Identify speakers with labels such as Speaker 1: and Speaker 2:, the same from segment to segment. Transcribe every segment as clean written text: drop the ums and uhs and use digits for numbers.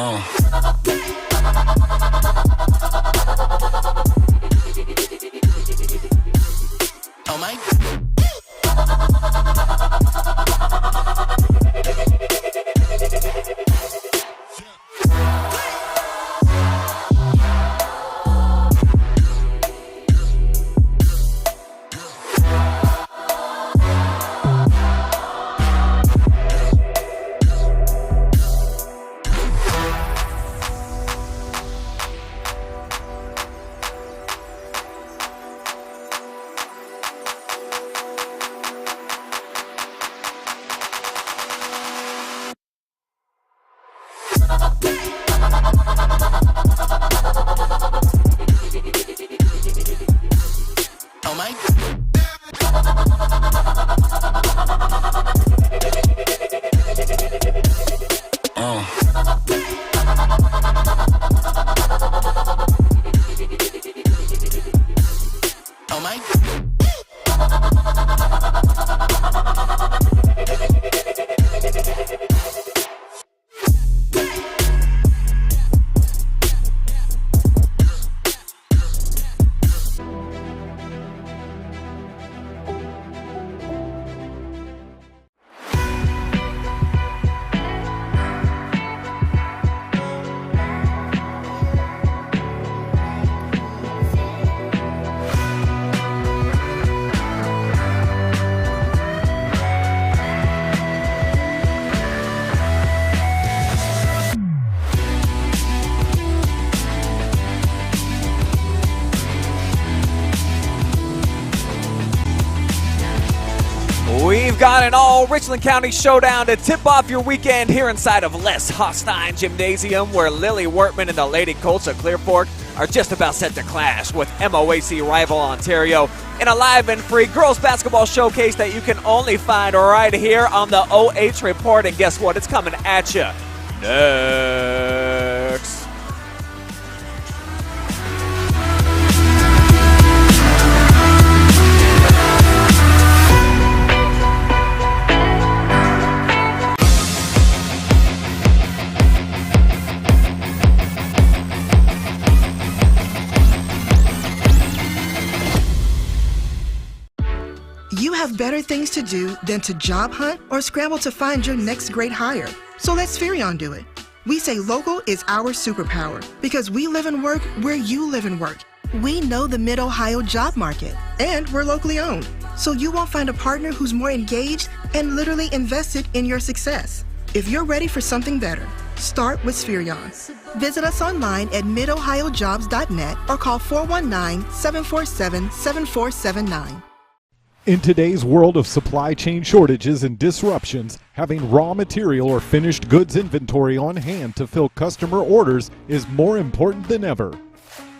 Speaker 1: Oh my. Oh my. Oh my.
Speaker 2: We've got an all Richland County showdown to tip off your weekend here inside of Les Haunstein Gymnasium, where Lilly Wortman and the Lady Colts of Clear Fork are just about set to clash with MOAC rival Ontario in a live and free girls basketball showcase that you can only find right here on the OH Report. And guess what? It's coming at you next.
Speaker 3: You have better things to do than to job hunt or scramble to find your next great hire. So let Spherion do it. We say local is our superpower because we live and work where you live and work. We know the Mid-Ohio job market, and we're locally owned. So you won't find a partner who's more engaged and literally invested in your success. If you're ready for something better, start with Spherion. Visit us online at midohiojobs.net or call 419-747-7479.
Speaker 4: In today's world of supply chain shortages and disruptions, having raw material or finished goods inventory on hand to fill customer orders is more important than ever.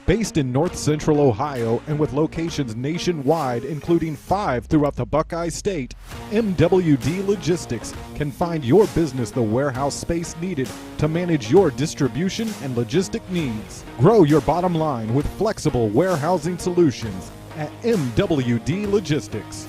Speaker 4: Based in North Central Ohio and with locations nationwide, including 5 throughout the Buckeye State, MWD Logistics can find your business the warehouse space needed to manage your distribution and logistic needs. Grow your bottom line with flexible warehousing solutions at MWD Logistics.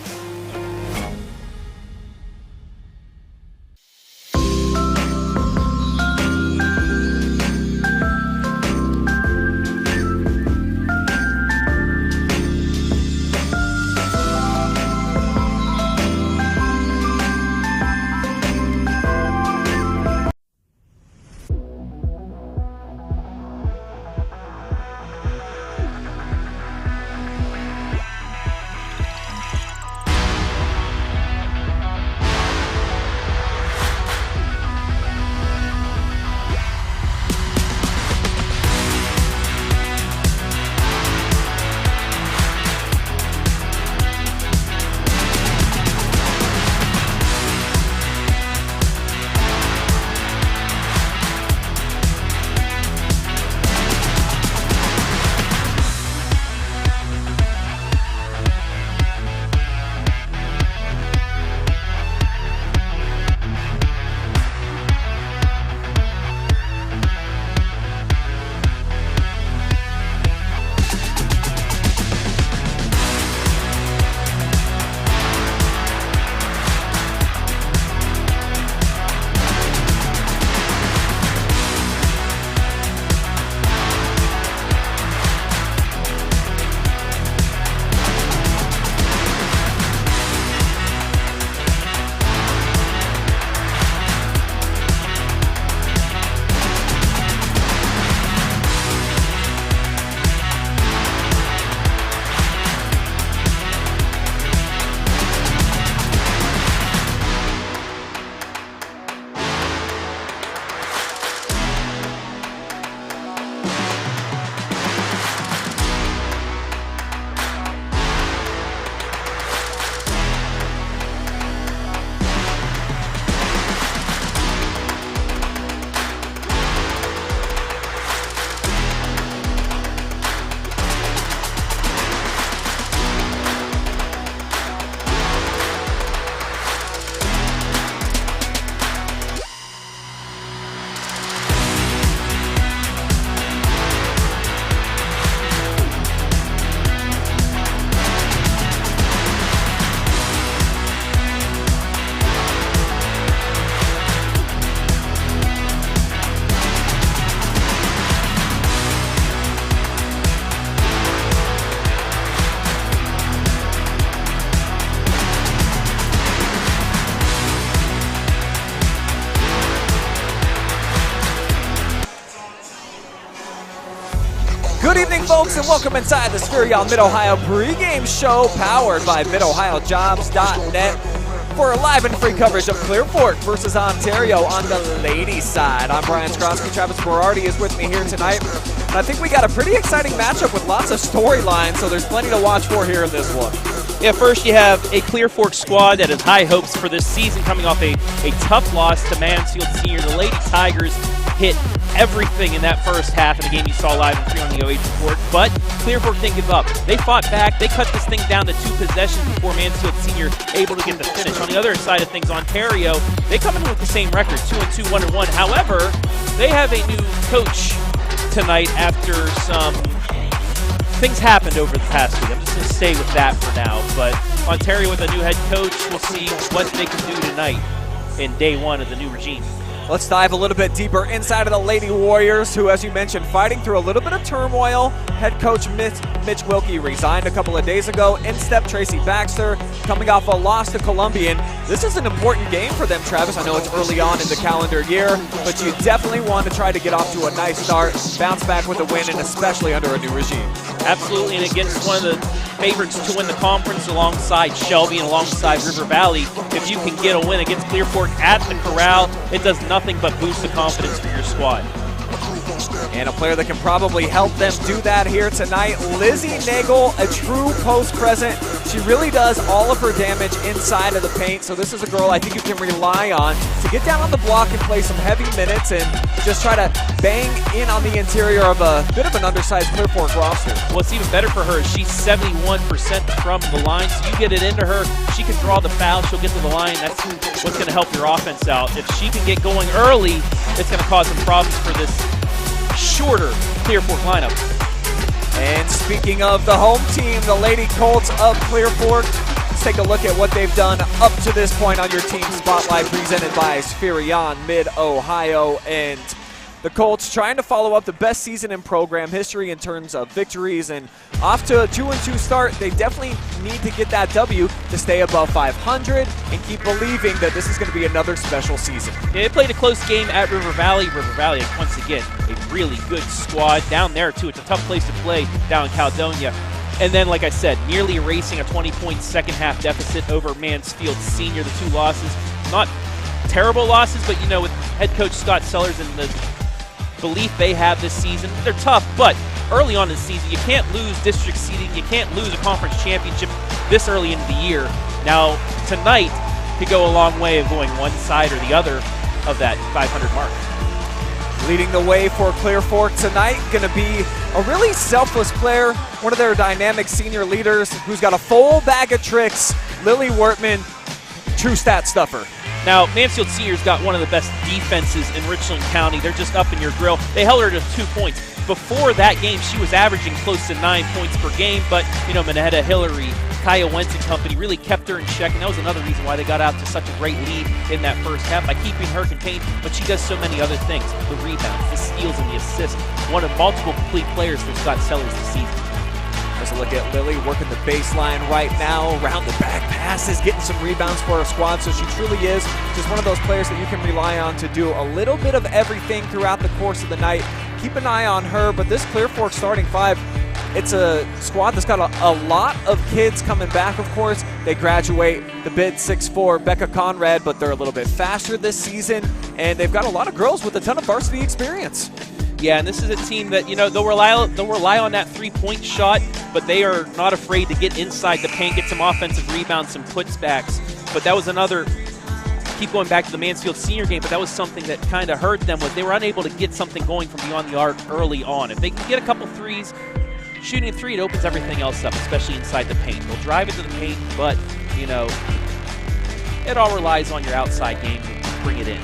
Speaker 2: Good evening, folks, and welcome inside the Spherion Mid-Ohio pregame show powered by MidOhioJobs.net for live and free coverage of Clear Fork versus Ontario on the ladies' side. I'm Brian Skowronski. Travis Berardi is with me here tonight. And I think we got a pretty exciting matchup with lots of storylines, so there's plenty to watch for here in this one.
Speaker 5: Yeah, first you have a Clear Fork squad that has high hopes for this season, coming off a tough loss to Mansfield Senior. The Lady Tigers hit everything in that first half of the game you saw live and free on the OH.REPORT, but Clear Fork didn't give up. They fought back. They cut this thing down to 2 possessions before Mansfield Senior able to get the finish. On the other side of things, Ontario, they come in with the same record, 2-2, 1-1. However, they have a new coach tonight after some things happened over the past week. I'm just going to stay with that for now, but Ontario with a new head coach, we'll see what they can do tonight in day one of the new regime.
Speaker 2: Let's dive a little bit deeper inside of the Lady Warriors, who, as you mentioned, fighting through a little bit of turmoil. Head coach Mitch Wilkie resigned a couple of days ago. In step Tracy Baxter, coming off a loss to Columbian. This is an important game for them, Travis. I know it's early on in the calendar year, but you definitely want to try to get off to a nice start, bounce back with a win, and especially under a new regime.
Speaker 5: Absolutely, and against one of the favorites to win the conference alongside Shelby and alongside River Valley. If you can get a win against Clear Fork at the Corral, it does nothing but boost the confidence for your squad.
Speaker 2: And a player that can probably help them do that here tonight, Lizzie Nagel, a true post present. She really does all of her damage inside of the paint, so this is a girl I think you can rely on to get down on the block and play some heavy minutes and just try to bang in on the interior of a bit of an undersized Clear Fork roster.
Speaker 5: What's even better for her is she's 71% from the line, so you get it into her, she can draw the foul, she'll get to the line. That's what's going to help your offense out. If she can get going early, it's going to cause some problems for this shorter Clear Fork lineup.
Speaker 2: And speaking of the home team, the Lady Colts of Clear Fork, let's take a look at what they've done up to this point on your team spotlight, presented by Spherion Mid-Ohio. And the Colts trying to follow up the best season in program history in terms of victories, and off to a 2-2 start. They definitely need to get that W to stay above 500 and keep believing that this is going to be another special season.
Speaker 5: Yeah, they played a close game at River Valley. River Valley, once again, a really good squad down there too. It's a tough place to play down in Caledonia. And then, like I said, nearly erasing a 20-point second half deficit over Mansfield Senior. The 2 losses, not terrible losses, but you know, with head coach Scott Sellers and the belief they have this season, they're tough, but early on in the season, you can't lose district seeding, you can't lose a conference championship this early into the year. Now, tonight could go a long way of going one side or the other of that 500 mark.
Speaker 2: Leading the way for Clear Fork tonight, going to be a really selfless player, one of their dynamic senior leaders who's got a full bag of tricks, Lilly Wortman, true stat stuffer.
Speaker 5: Now, Mansfield Senior's got one of the best defenses in Richland County. They're just up in your grill. They held her to 2 points. Before that game, she was averaging close to 9 points per game, but, you know, Manetta Hillary, Kaya Wentz and company really kept her in check, and that was another reason why they got out to such a great lead in that first half, by keeping her contained, but she does so many other things. The rebounds, the steals, and the assists. One of multiple complete players for Scott Sellers this season.
Speaker 2: Let's look at Lilly working the baseline right now, around the back passes, getting some rebounds for her squad, so she truly is just one of those players that you can rely on to do a little bit of everything throughout the course of the night. Keep an eye on her, but this Clear Fork starting 5, it's a squad that's got a lot of kids coming back, of course. They graduate the bid 6'4", Becca Conrad, but they're a little bit faster this season, and they've got a lot of girls with a ton of varsity experience.
Speaker 5: Yeah, and this is a team that, you know, they'll rely on that 3-point shot, but they are not afraid to get inside the paint, get some offensive rebounds, some putbacks. But that was another, keep going back to the Mansfield Senior game, but that was something that kind of hurt them, was they were unable to get something going from beyond the arc early on. If they can get a couple threes, shooting a 3, it opens everything else up, especially inside the paint. They'll drive into the paint, but, you know, it all relies on your outside game to bring it in.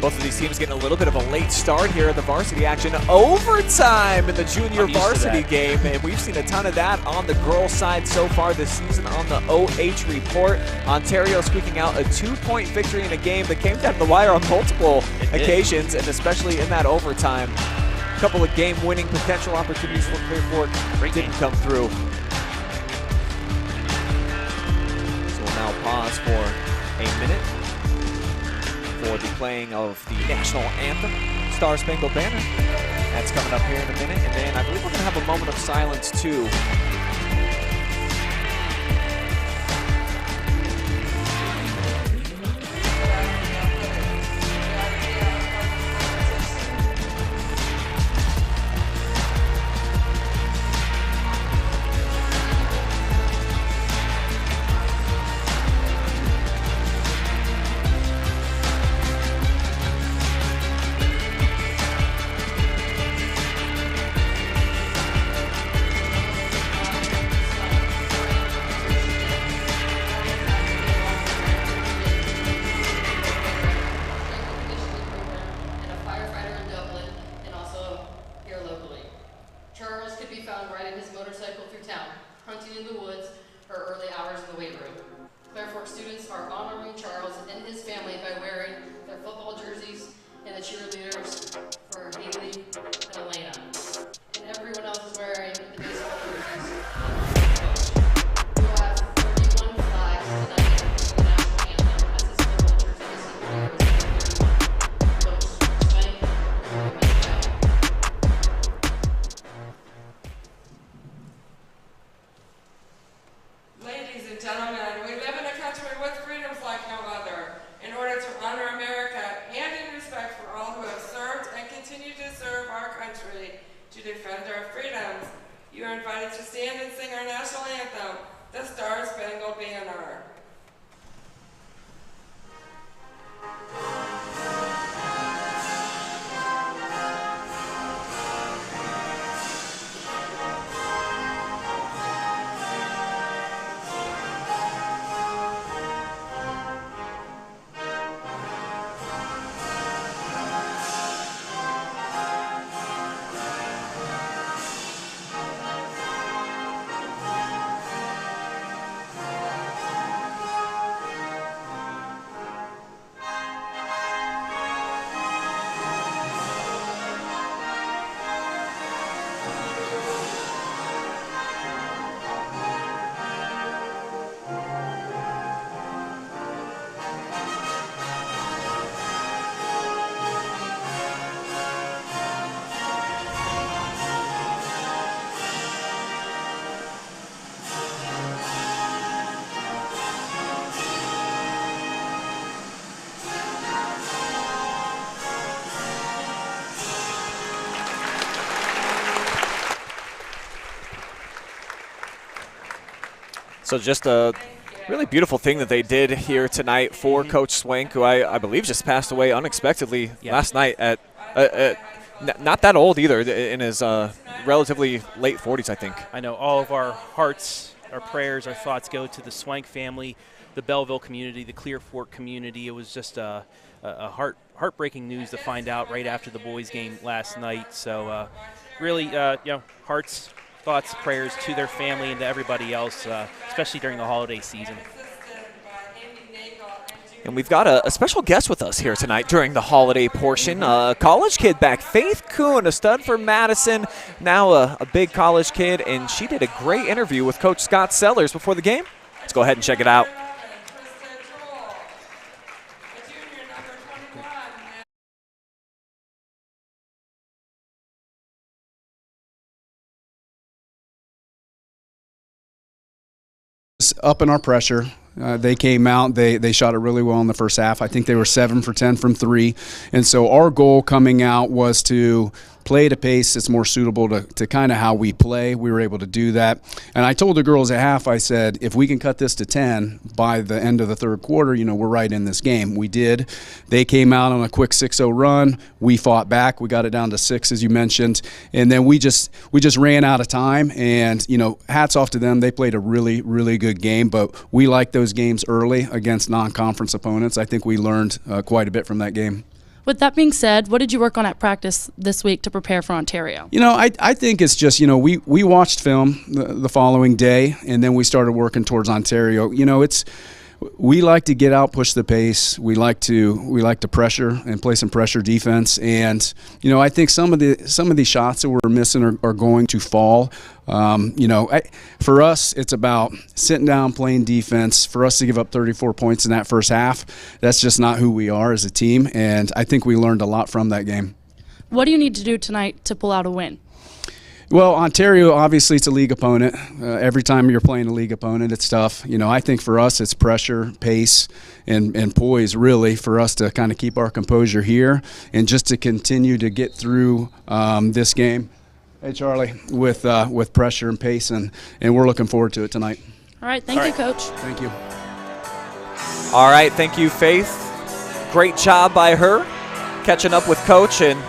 Speaker 2: Both of these teams getting a little bit of a late start here in the varsity action. Overtime in the junior varsity game, and we've seen a ton of that on the girls' side so far this season on the OH.REPORT. Ontario squeaking out a 2-point victory in a game that came down to the wire on multiple occasions, and especially in that overtime. A couple of game-winning potential opportunities for Clear Fork didn't come through. So we'll now pause for a minute for the playing of the national anthem, Star Spangled Banner. That's coming up here in a minute, and then I believe we're going to have a moment of silence too. So just a really beautiful thing that they did here tonight for Coach Swank, who I believe just passed away unexpectedly last night at not that old either, in his relatively late 40s, I think.
Speaker 5: I know all of our hearts, our prayers, our thoughts go to the Swank family, the Bellville community, the Clear Fork community. It was just a heartbreaking news to find out right after the boys' game last night. So really, hearts, thoughts, prayers to their family and to everybody else, especially during the holiday season.
Speaker 2: And we've got a special guest with us here tonight during the holiday portion. A college kid back, Faith Kuhn, a stud for Madison, now a big college kid, and she did a great interview with Coach Scott Sellers before the game. Let's go ahead and check it out.
Speaker 6: Up in our pressure. They came out, they shot it really well in the first half. I think they were 7 for 10 from 3. And so our goal coming out was to play at a pace that's more suitable to kind of how we play. We were able to do that. And I told the girls at half, I said, if we can cut this to 10 by the end of the third quarter, we're right in this game. We did. They came out on a quick 6-0 run. We fought back. We got it down to 6, as you mentioned. And then we just ran out of time. And, hats off to them. They played a really, really good game. But we like those games early against non-conference opponents. I think we learned quite a bit from that game.
Speaker 7: With that being said, what did you work on at practice this week to prepare for Ontario?
Speaker 6: I think it's just, we watched film the following day, and then we started working towards Ontario. We like to get out, push the pace. We like to pressure and play some pressure defense. And I think some of these shots that we're missing are going to fall. For us, it's about sitting down, playing defense. For us to give up 34 points in that first half, that's just not who we are as a team. And I think we learned a lot from that game.
Speaker 7: What do you need to do tonight to pull out a win?
Speaker 6: Well, Ontario, obviously, it's a league opponent. Every time you're playing a league opponent, it's tough. I think for us, it's pressure, pace, and poise, really, for us to kind of keep our composure here and just to continue to get through this game. Hey, Charlie, with pressure and pace, and we're looking forward to it tonight.
Speaker 7: All right. Thank you, Coach.
Speaker 6: Thank you.
Speaker 2: All right, thank you, Faith. Great job by her catching up with Coach and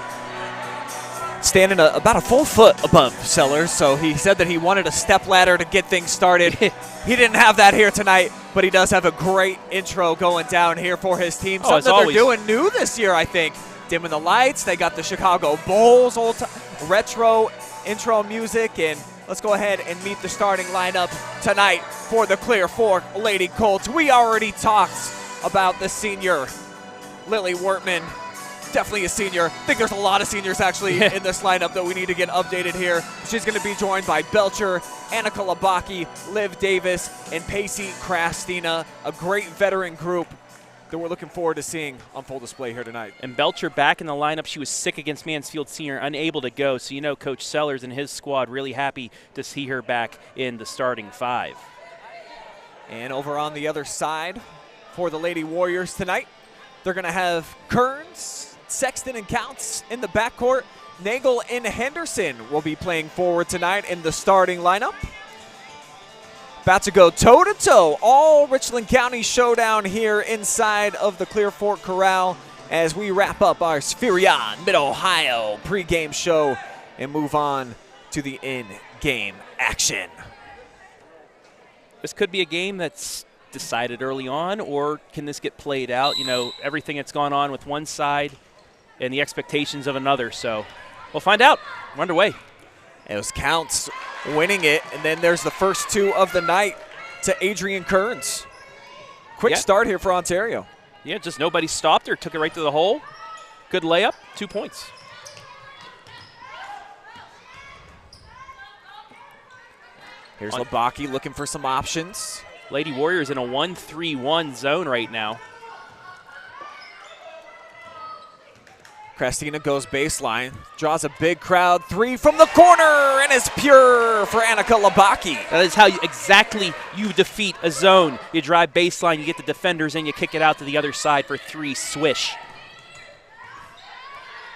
Speaker 2: standing about a full foot above Sellers. So he said that he wanted a stepladder to get things started. He didn't have that here tonight, but he does have a great intro going down here for his team. Something that they're doing new this year, I think. Dimming the lights. They got the Chicago Bulls retro intro music. And let's go ahead and meet the starting lineup tonight for the Clear Fork Lady Colts. We already talked about the senior, Lilly Wortman. Definitely a senior. I think there's a lot of seniors actually in this lineup that we need to get updated here. She's going to be joined by Belcher, Annika Labaki, Liv Davis, and Pacey Krastina, a great veteran group that we're looking forward to seeing on full display here tonight.
Speaker 5: And Belcher back in the lineup. She was sick against Mansfield Senior, unable to go. So Coach Sellers and his squad really happy to see her back in the starting 5.
Speaker 2: And over on the other side for the Lady Warriors tonight, they're going to have Kearns, Sexton, and Counts in the backcourt. Nagel and Henderson will be playing forward tonight in the starting lineup. About to go toe-to-toe, all Richland County showdown here inside of the Clear Fork Corral as we wrap up our Spherion Mid-Ohio pregame show and move on to the in-game action.
Speaker 5: This could be a game that's decided early on, or can this get played out? Everything that's gone on with one side and the expectations of another. So we'll find out. We're underway.
Speaker 2: It was Counts winning it, and then there's the first 2 of the night to Adrian Kearns. Quick start here for Ontario.
Speaker 5: Yeah, just nobody stopped her. Took it right to the hole. Good layup, 2 points.
Speaker 2: Here's Labaki looking for some options.
Speaker 5: Lady Warriors in a 1-3-1 zone right now.
Speaker 2: Krastina goes baseline, draws a big crowd, 3 from the corner, and it's pure for Annika Labaki.
Speaker 5: That is how exactly you defeat a zone. You drive baseline, you get the defenders in, you kick it out to the other side for 3, swish.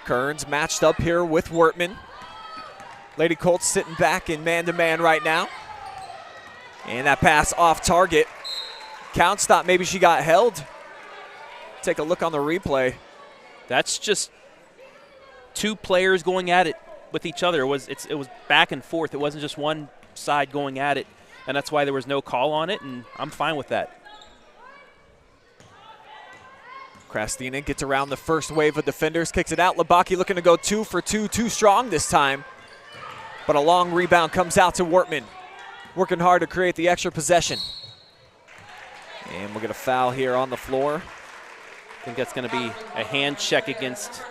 Speaker 2: Kearns matched up here with Wortman. Lady Colts sitting back in man-to-man right now. And that pass off target. Counts thought maybe she got held. Take a look on the replay.
Speaker 5: That's just 2 players going at it with each other. It was back and forth. It wasn't just one side going at it, and that's why there was no call on it, and I'm fine with that.
Speaker 2: Krastina gets around the first wave of defenders, kicks it out. Labaki looking to go 2 for 2, too strong this time. But a long rebound comes out to Wortman. Working hard to create the extra possession. And we'll get a foul here on the floor.
Speaker 5: I think that's going to be a hand check against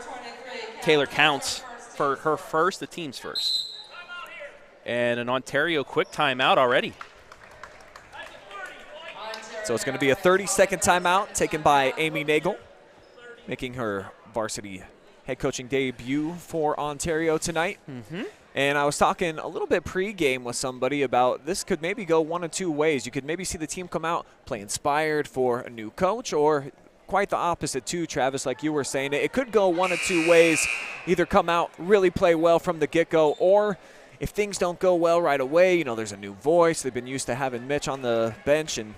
Speaker 5: Taylor Counts for her first, the team's first. And an Ontario quick timeout already.
Speaker 2: So it's going to be a 30-second timeout taken by Amy Nagel, making her varsity head coaching debut for Ontario tonight. And I was talking a little bit pregame with somebody about this could maybe go 1 of 2 ways. You could maybe see the team come out, play inspired for a new coach, or quite the opposite too, Travis, like you were saying. It could go 1 of 2 ways. Either come out, really play well from the get-go, or if things don't go well right away, there's a new voice. They've been used to having Mitch on the bench, and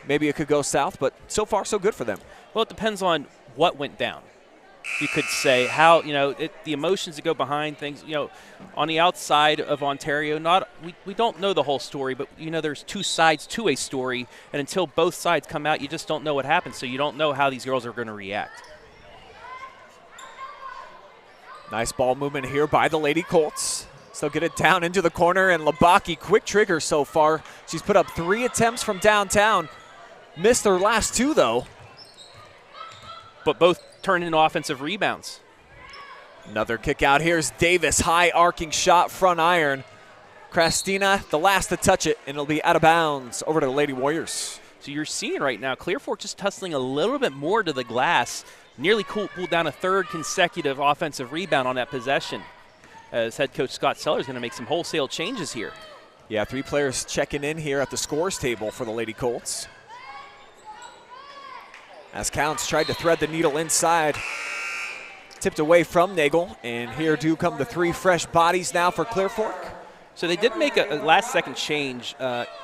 Speaker 2: maybe it could go south, but so far so good for them.
Speaker 5: Well, it depends on what went down. You could say how, the emotions that go behind things, on the outside of Ontario, we don't know the whole story, but, there's 2 sides to a story, and until both sides come out, you just don't know what happens, so you don't know how these girls are going to react.
Speaker 2: Nice ball movement here by the Lady Colts. So get it down into the corner, and Labaki, quick trigger so far. She's put up 3 attempts from downtown. Missed her last 2, though.
Speaker 5: But both turned into offensive rebounds.
Speaker 2: Another kick out. Here's Davis, high arcing shot, front iron. Krastina, the last to touch it, and it'll be out of bounds over to the Lady Warriors.
Speaker 5: So you're seeing right now Clear Fork just tussling a little bit more to the glass. nearly pulled down a third consecutive offensive rebound on that possession, as head coach Scott Sellers is going to make some wholesale changes here.
Speaker 2: Yeah, 3 players checking in here at the scores table for the Lady Colts. As Counts tried to thread the needle inside. Tipped away from Nagel, and here do come the 3 fresh bodies now for Clear Fork.
Speaker 5: So they did make a last-second change.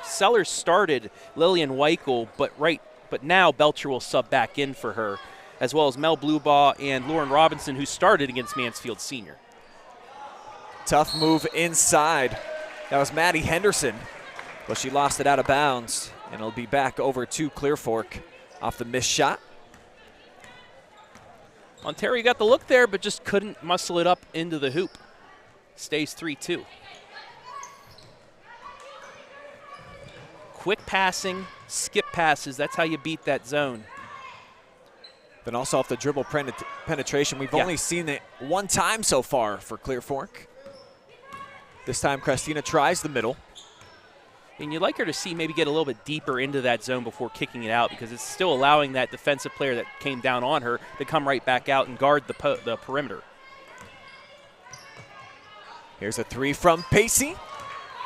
Speaker 5: Sellers started Lillian Weichel, but now Belcher will sub back in for her, as well as Mel Bluebaugh and Lauren Robinson, who started against Mansfield Senior.
Speaker 2: Tough move inside. That was Maddie Henderson, but she lost it out of bounds, and it'll be back over to Clear Fork off the missed shot.
Speaker 5: Ontario got the look there, but just couldn't muscle it up into the hoop. Stays 3-2. Quick passing, skip passes, that's how you beat that zone.
Speaker 2: Then also off the dribble penetration, we've only seen it 1 time so far for Clear Fork. This time Christina tries the middle.
Speaker 5: And you'd like her to see maybe get a little bit deeper into that zone before kicking it out, because it's still allowing that defensive player that came down on her to come right back out and guard the perimeter.
Speaker 2: Here's a 3 from Pacey,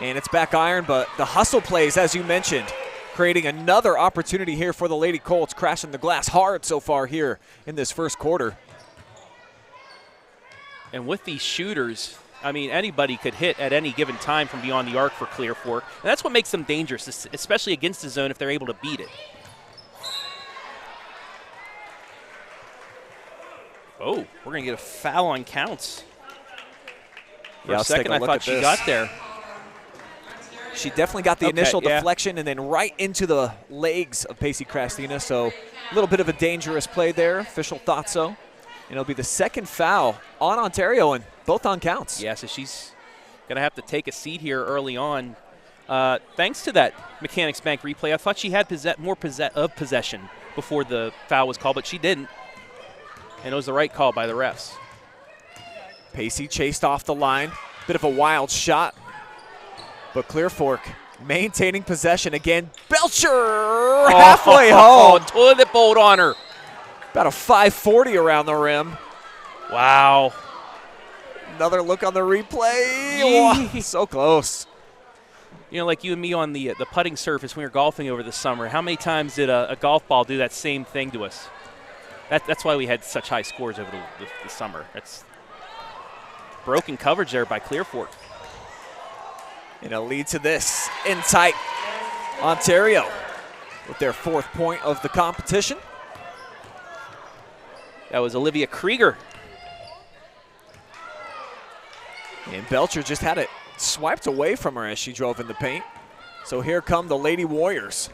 Speaker 2: and it's back iron, but the hustle plays, as you mentioned, creating another opportunity here for the Lady Colts, crashing the glass hard so far here in this first quarter.
Speaker 5: And with these shooters, I mean, anybody could hit at any given time from beyond the arc for Clear Fork. And that's what makes them dangerous, especially against the zone if they're able to beat it. Oh, we're going to get a foul on Counts. For a second, I thought she got there.
Speaker 2: She definitely got the initial deflection and then right into the legs of Pacey Christina. So a little bit of a dangerous play there. Official thought so. And it'll be the second foul on Ontario and both on Counts.
Speaker 5: Yeah, so she's going to have to take a seat here early on. Thanks to that Mechanics Bank replay, I thought she had more possession before the foul was called, but she didn't. And it was the right call by the refs.
Speaker 2: Pacey chased off the line. Bit of a wild shot. But Clear Fork maintaining possession again. Belcher halfway home.
Speaker 5: Toilet bowl on her.
Speaker 2: About a 540 around the rim.
Speaker 5: Wow.
Speaker 2: Another look on the replay. Wow, so close.
Speaker 5: You know, like you and me on the putting surface when we were golfing over the summer, how many times did a golf ball do that same thing to us? That's why we had such high scores over the summer. That's broken coverage there by Clear Fork.
Speaker 2: And a lead to this in tight Ontario with their 4th point of the competition.
Speaker 5: That was Olivia Krieger.
Speaker 2: And Belcher just had it swiped away from her as she drove in the paint. So here come the Lady Warriors.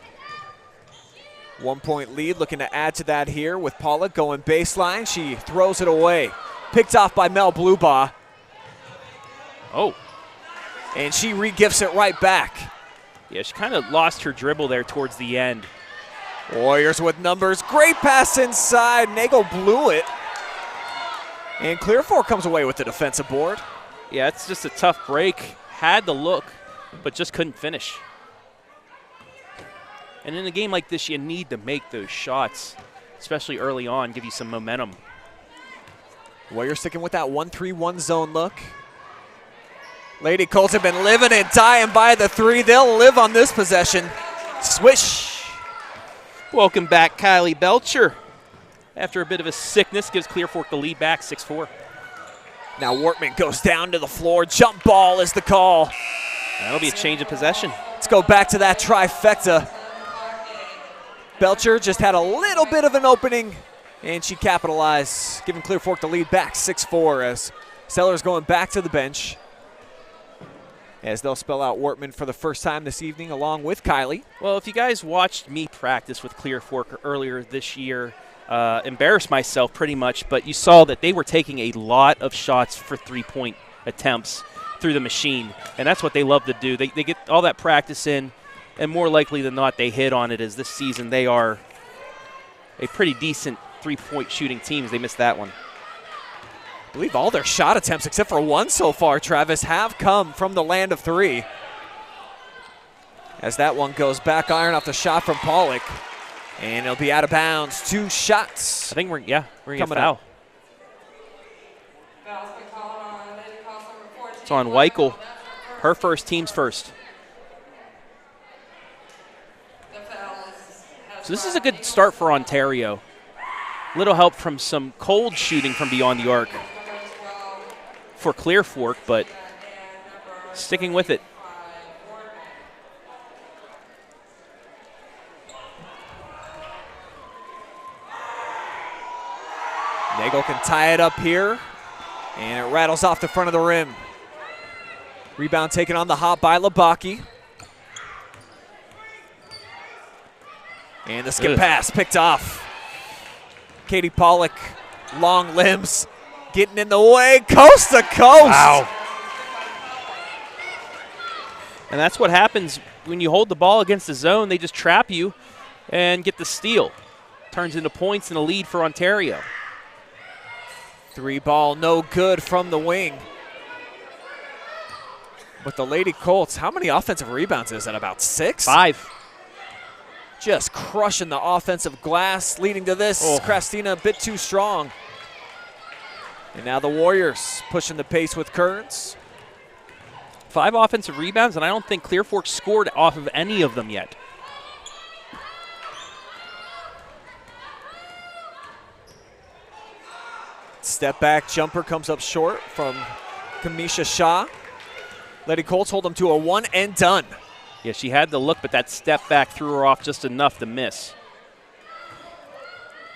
Speaker 2: 1 point lead, looking to add to that here with Pollock going baseline. She throws it away. Picked off by Mel Bluebaugh.
Speaker 5: Oh.
Speaker 2: And she re-gifts it right back.
Speaker 5: Yeah, she kind of lost her dribble there towards the end.
Speaker 2: Warriors with numbers. Great pass inside. Nagel blew it. And Clear Fork comes away with the defensive board.
Speaker 5: Yeah, it's just a tough break. Had the look, but just couldn't finish. And in a game like this, you need to make those shots, especially early on, give you some momentum.
Speaker 2: Warriors sticking with that 1-3-1 zone look. Lady Colts have been living and dying by the 3. They'll live on this possession. Swish.
Speaker 5: Welcome back, Kylie Belcher. After a bit of a sickness, gives Clear Fork the lead back, 6-4.
Speaker 2: Now Wortman goes down to the floor. Jump ball is the call.
Speaker 5: That'll be a change of possession.
Speaker 2: Let's go back to that trifecta. Belcher just had a little bit of an opening, and she capitalized, giving Clear Fork the lead back 6-4 as Sellers going back to the bench. As they'll spell out Wortman for the first time this evening along with Kylie.
Speaker 5: Well, if you guys watched me practice with Clear Fork earlier this year, embarrassed myself pretty much, but you saw that they were taking a lot of shots for three-point attempts through the machine, and that's what they love to do. They get all that practice in, and more likely than not, they hit on it, as this season they are a pretty decent three-point shooting team as they missed that one.
Speaker 2: I believe all their shot attempts, except for one so far, Travis, have come from the land of 3. As that one goes back iron off the shot from Pollock. And it'll be out of bounds. 2 shots.
Speaker 5: I think we're going to get foul. It's on Weichel. Her first, team's first. So this is a good start for Ontario. Little help from some cold shooting from beyond the arc for Clear Fork, but sticking with it.
Speaker 2: Nagel can tie it up here, and it rattles off the front of the rim. Rebound taken on the hop by Labaki. And the skip pass picked off. Katie Pollock, long limbs, getting in the way, coast to coast.
Speaker 5: Wow. And that's what happens when you hold the ball against the zone. They just trap you and get the steal. Turns into points and a lead for Ontario.
Speaker 2: 3 ball, no good from the wing. But the Lady Colts, how many offensive rebounds is that? About 6?
Speaker 5: 5.
Speaker 2: Just crushing the offensive glass, leading to this. Krastina a bit too strong. And now the Warriors pushing the pace with Kearns.
Speaker 5: 5 offensive rebounds, and I don't think Clear Fork scored off of any of them yet.
Speaker 2: Step back jumper comes up short from Kamisha Shah. Lady Colts hold them to a 1 and done.
Speaker 5: Yeah, she had the look, but that step back threw her off just enough to miss.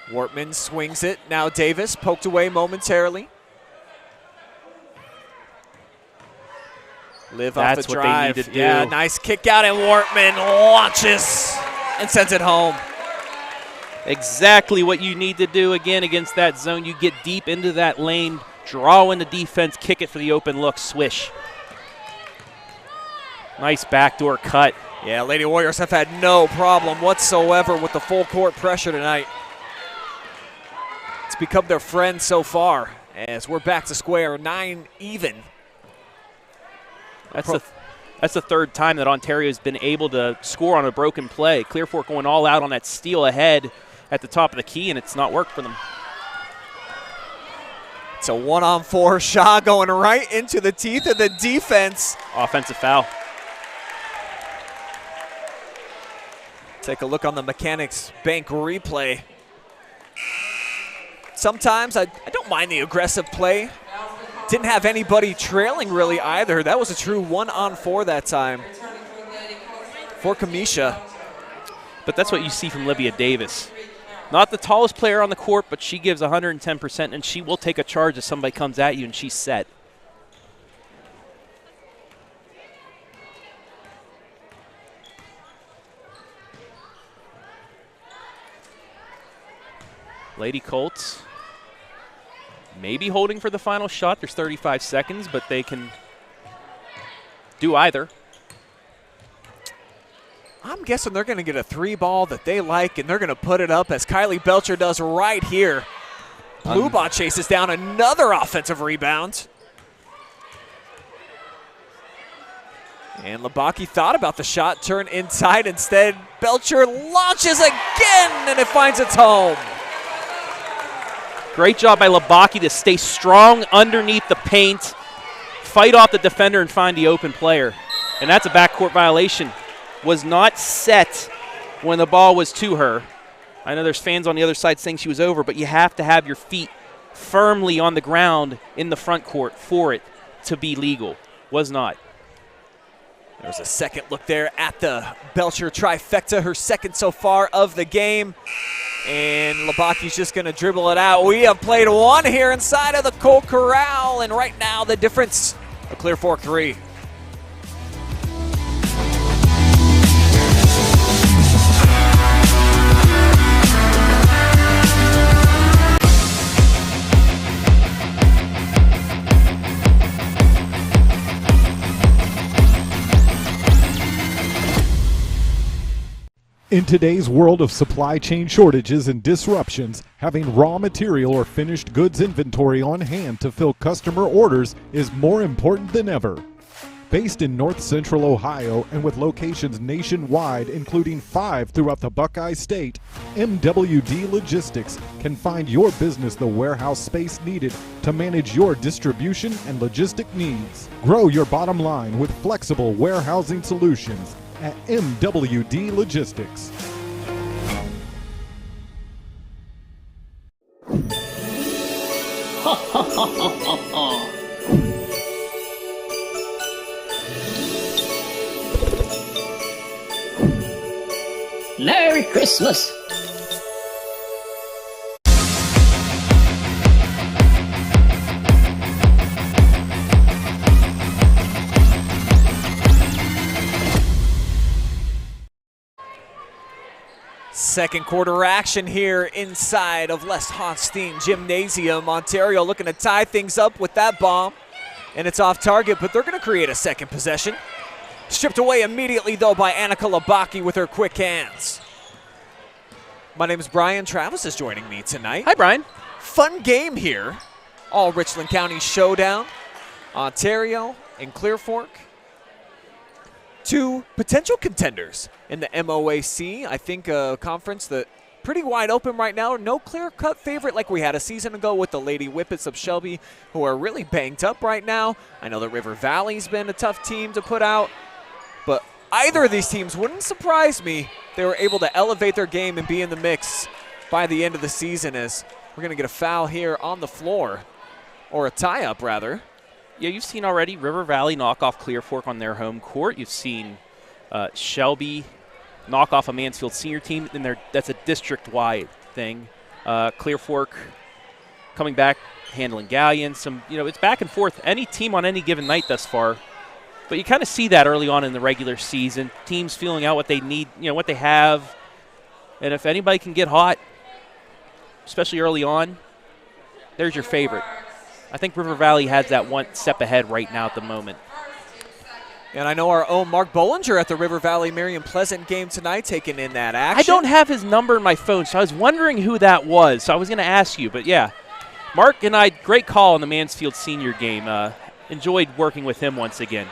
Speaker 2: Wortman swings it. Now Davis poked away momentarily. Live
Speaker 5: That's
Speaker 2: off the
Speaker 5: what
Speaker 2: drive.
Speaker 5: they need to do.
Speaker 2: Yeah, nice kick out, and Wortman launches and sends it home.
Speaker 5: Exactly what you need to do again against that zone. You get deep into that lane, draw in the defense, kick it for the open look, swish. Nice backdoor cut.
Speaker 2: Yeah, Lady Warriors have had no problem whatsoever with the full court pressure tonight. It's become their friend so far as we're back to square 9 even.
Speaker 5: That's the third time that Ontario's been able to score on a broken play. Clear Fork going all out on that steal ahead at the top of the key, and it's not worked for them.
Speaker 2: It's a 1-on-4. Shaw going right into the teeth of the defense.
Speaker 5: Offensive foul.
Speaker 2: Take a look on the Mechanics Bank replay. Sometimes I don't mind the aggressive play. Didn't have anybody trailing really either. That was a true 1-on-4 that time for Kamisha.
Speaker 5: But that's what you see from Livia Davis. Not the tallest player on the court, but she gives 110%, and she will take a charge if somebody comes at you and she's set. Lady Colts maybe holding for the final shot. There's 35 seconds, but they can do either.
Speaker 2: I'm guessing they're going to get a 3-ball that they like, and they're going to put it up as Kylie Belcher does right here. Blue Ball chases down another offensive rebound. And Labaki thought about the shot, turned inside instead. Belcher launches again, and it finds its home.
Speaker 5: Great job by Labaki to stay strong underneath the paint, fight off the defender, and find the open player. And that's a backcourt violation. Was not set when the ball was to her. I know there's fans on the other side saying she was over, but you have to have your feet firmly on the ground in the front court for it to be legal. Was not.
Speaker 2: There's a second look there at the Belcher trifecta, her second so far of the game. And Labaki's just going to dribble it out. We have played 1 here inside of the Colt Corral, and right now the difference, a Clear Fork 3.
Speaker 4: In today's world of supply chain shortages and disruptions, having raw material or finished goods inventory on hand to fill customer orders is more important than ever. Based in North Central Ohio and with locations nationwide, including 5 throughout the Buckeye State, MWD Logistics can find your business the warehouse space needed to manage your distribution and logistic needs. Grow your bottom line with flexible warehousing solutions at MWD Logistics.
Speaker 8: Merry Christmas!
Speaker 2: Second quarter action here inside of Les Haunstein Gymnasium. Ontario looking to tie things up with that bomb, and it's off target, but they're going to create a second possession. Stripped away immediately, though, by Annika Labaki with her quick hands. My name is Brian. Travis is joining me tonight.
Speaker 5: Hi, Brian.
Speaker 2: Fun game here. All Richland County showdown. Ontario and Clear Fork. 2 potential contenders in the MOAC. I think a conference that pretty wide open right now. No clear-cut favorite like we had a season ago with the Lady Whippets of Shelby, who are really banged up right now. I know that River Valley's been a tough team to put out. But either of these teams wouldn't surprise me. They were able to elevate their game and be in the mix by the end of the season, as we're going to get a foul here on the floor, or a tie-up, rather.
Speaker 5: Yeah, you've seen already River Valley knock off Clear Fork on their home court. You've seen Shelby knock off a Mansfield senior team, and that's a district-wide thing. Clear Fork coming back, handling Galleon. It's back and forth. Any team on any given night thus far. But you kind of see that early on in the regular season. Teams feeling out what they need, what they have. And if anybody can get hot, especially early on, there's your favorite. I think River Valley has that one step ahead right now at the moment.
Speaker 2: And I know our own Mark Bollinger at the River Valley Marion Pleasant game tonight taking in that action.
Speaker 5: I don't have his number in my phone, so I was wondering who that was. So I was going to ask you, but yeah. Mark and I, great call in the Mansfield senior game. Enjoyed working with him once again.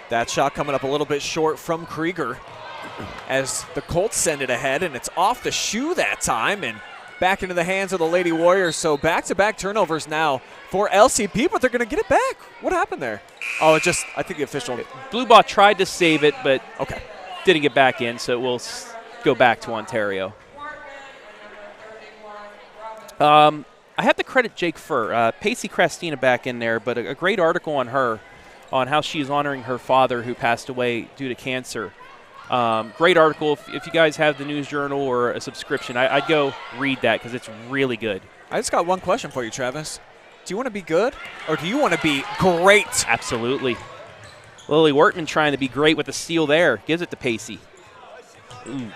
Speaker 2: That shot coming up a little bit short from Krieger as the Colts send it ahead, and it's off the shoe that time and back into the hands of the Lady Warriors. So back-to-back turnovers now for LCP, but they're going to get it back. What happened there? Oh, I think the official.
Speaker 5: Blue Ball tried to save it, but didn't get back in, so it will go back to Ontario. I have to credit Jake Furr. Pacey Crestina back in there, but a great article on her, on how she is honoring her father who passed away due to cancer. Great article. If you guys have the News Journal or a subscription, I'd go read that because it's really good.
Speaker 2: I just got one question for you, Travis. Do you want to be good or do you want to be great?
Speaker 5: Absolutely. Lilly Wortman trying to be great with the steal there. Gives it to Pacey.
Speaker 2: Ooh.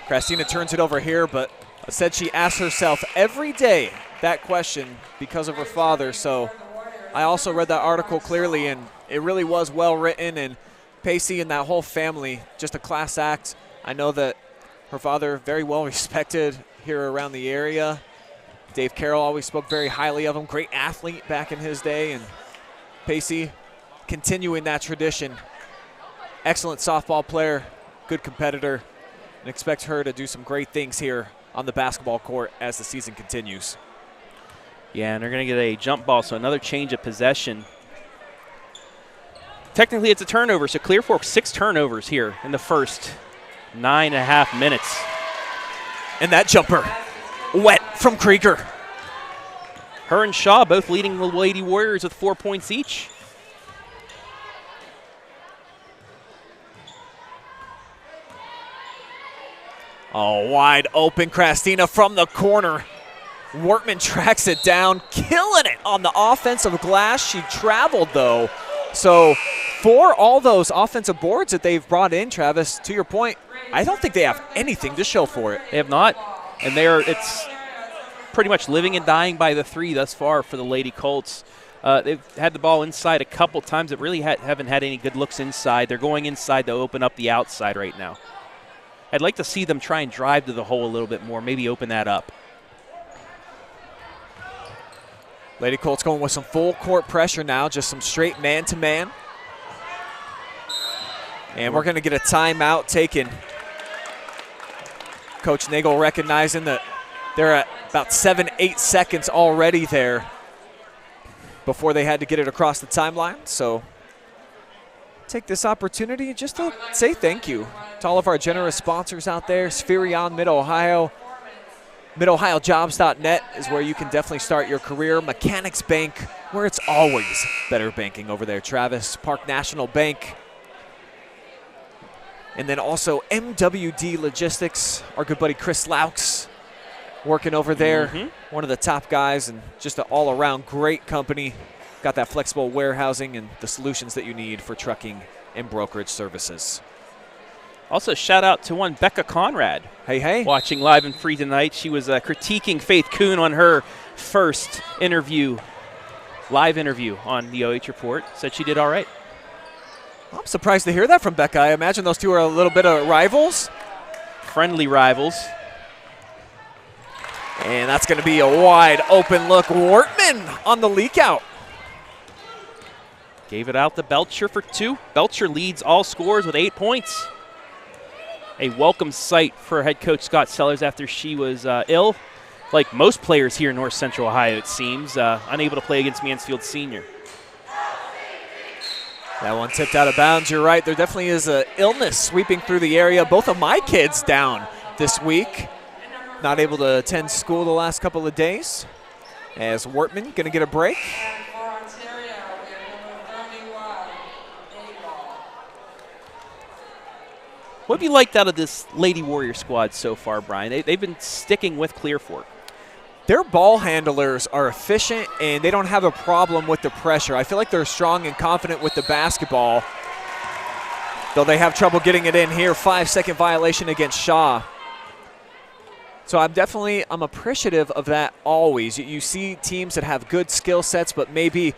Speaker 2: Christina turns it over here, but said she asks herself every day that question because of her father. So I also read that article clearly, and it really was well written, and Pacey and that whole family, just a class act. I know that her father, very well respected here around the area. Dave Carroll always spoke very highly of him. Great athlete back in his day, and Pacey continuing that tradition. Excellent softball player, good competitor, and expect her to do some great things here on the basketball court as the season continues.
Speaker 5: Yeah, and they're going to get a jump ball, so another change of possession. Technically, it's a turnover, so Clear Fork 6 turnovers here in the first 9.5 minutes.
Speaker 2: And that jumper, wet from Krieger.
Speaker 5: Her and Shaw both leading the Lady Warriors with 4 points each.
Speaker 2: Oh, wide open, Christina from the corner. Wortman tracks it down, killing it on the offensive glass. She traveled, though. So for all those offensive boards that they've brought in, Travis, to your point, I don't think they have anything to show for it.
Speaker 5: They have not, and it's pretty much living and dying by the 3 thus far for the Lady Colts. They've had the ball inside a couple times, but really haven't had any good looks inside. They're going inside to open up the outside right now. I'd like to see them try and drive to the hole a little bit more, maybe open that up.
Speaker 2: Lady Colts going with some full court pressure now, just some straight man-to-man. And we're going to get a timeout taken. Coach Nagel recognizing that they're at about 7-8 seconds already there before they had to get it across the timeline. So take this opportunity just to say thank you to all of our generous sponsors out there. Spherion Mid-Ohio. MidOhioJobs.net is where you can definitely start your career. Mechanics Bank, where it's always better banking over there, Travis. Park National Bank. And then also MWD Logistics, our good buddy Chris Laux working over there. One of the top guys and just an all-around great company. Got that flexible warehousing and the solutions that you need for trucking and brokerage services.
Speaker 5: Also, shout out to one Becca Conrad.
Speaker 2: Hey.
Speaker 5: Watching live and free tonight. She was critiquing Faith Kuhn on her first interview, live interview on the OH Report. Said she did all right.
Speaker 2: I'm surprised to hear that from Becca. I imagine those two are a little bit of rivals.
Speaker 5: Friendly rivals.
Speaker 2: And that's going to be a wide open look. Wortman on the leak out.
Speaker 5: Gave it out to Belcher for 2. Belcher leads all scores with 8 points. A welcome sight for head coach Scott Sellers after she was ill, like most players here in North Central Ohio, it seems, unable to play against Mansfield Senior.
Speaker 2: That one tipped out of bounds. You're right. There definitely is an illness sweeping through the area. Both of my kids down this week. Not able to attend school the last couple of days. As Wortman going to get a break.
Speaker 5: What have you liked out of this Lady Warrior squad so far, Brian? They've been sticking with Clear Fork.
Speaker 2: Their ball handlers are efficient, and they don't have a problem with the pressure. I feel like they're strong and confident with the basketball, though they have trouble getting it in here. 5-second violation against Shaw. So I'm appreciative of that always. You see teams that have good skill sets but maybe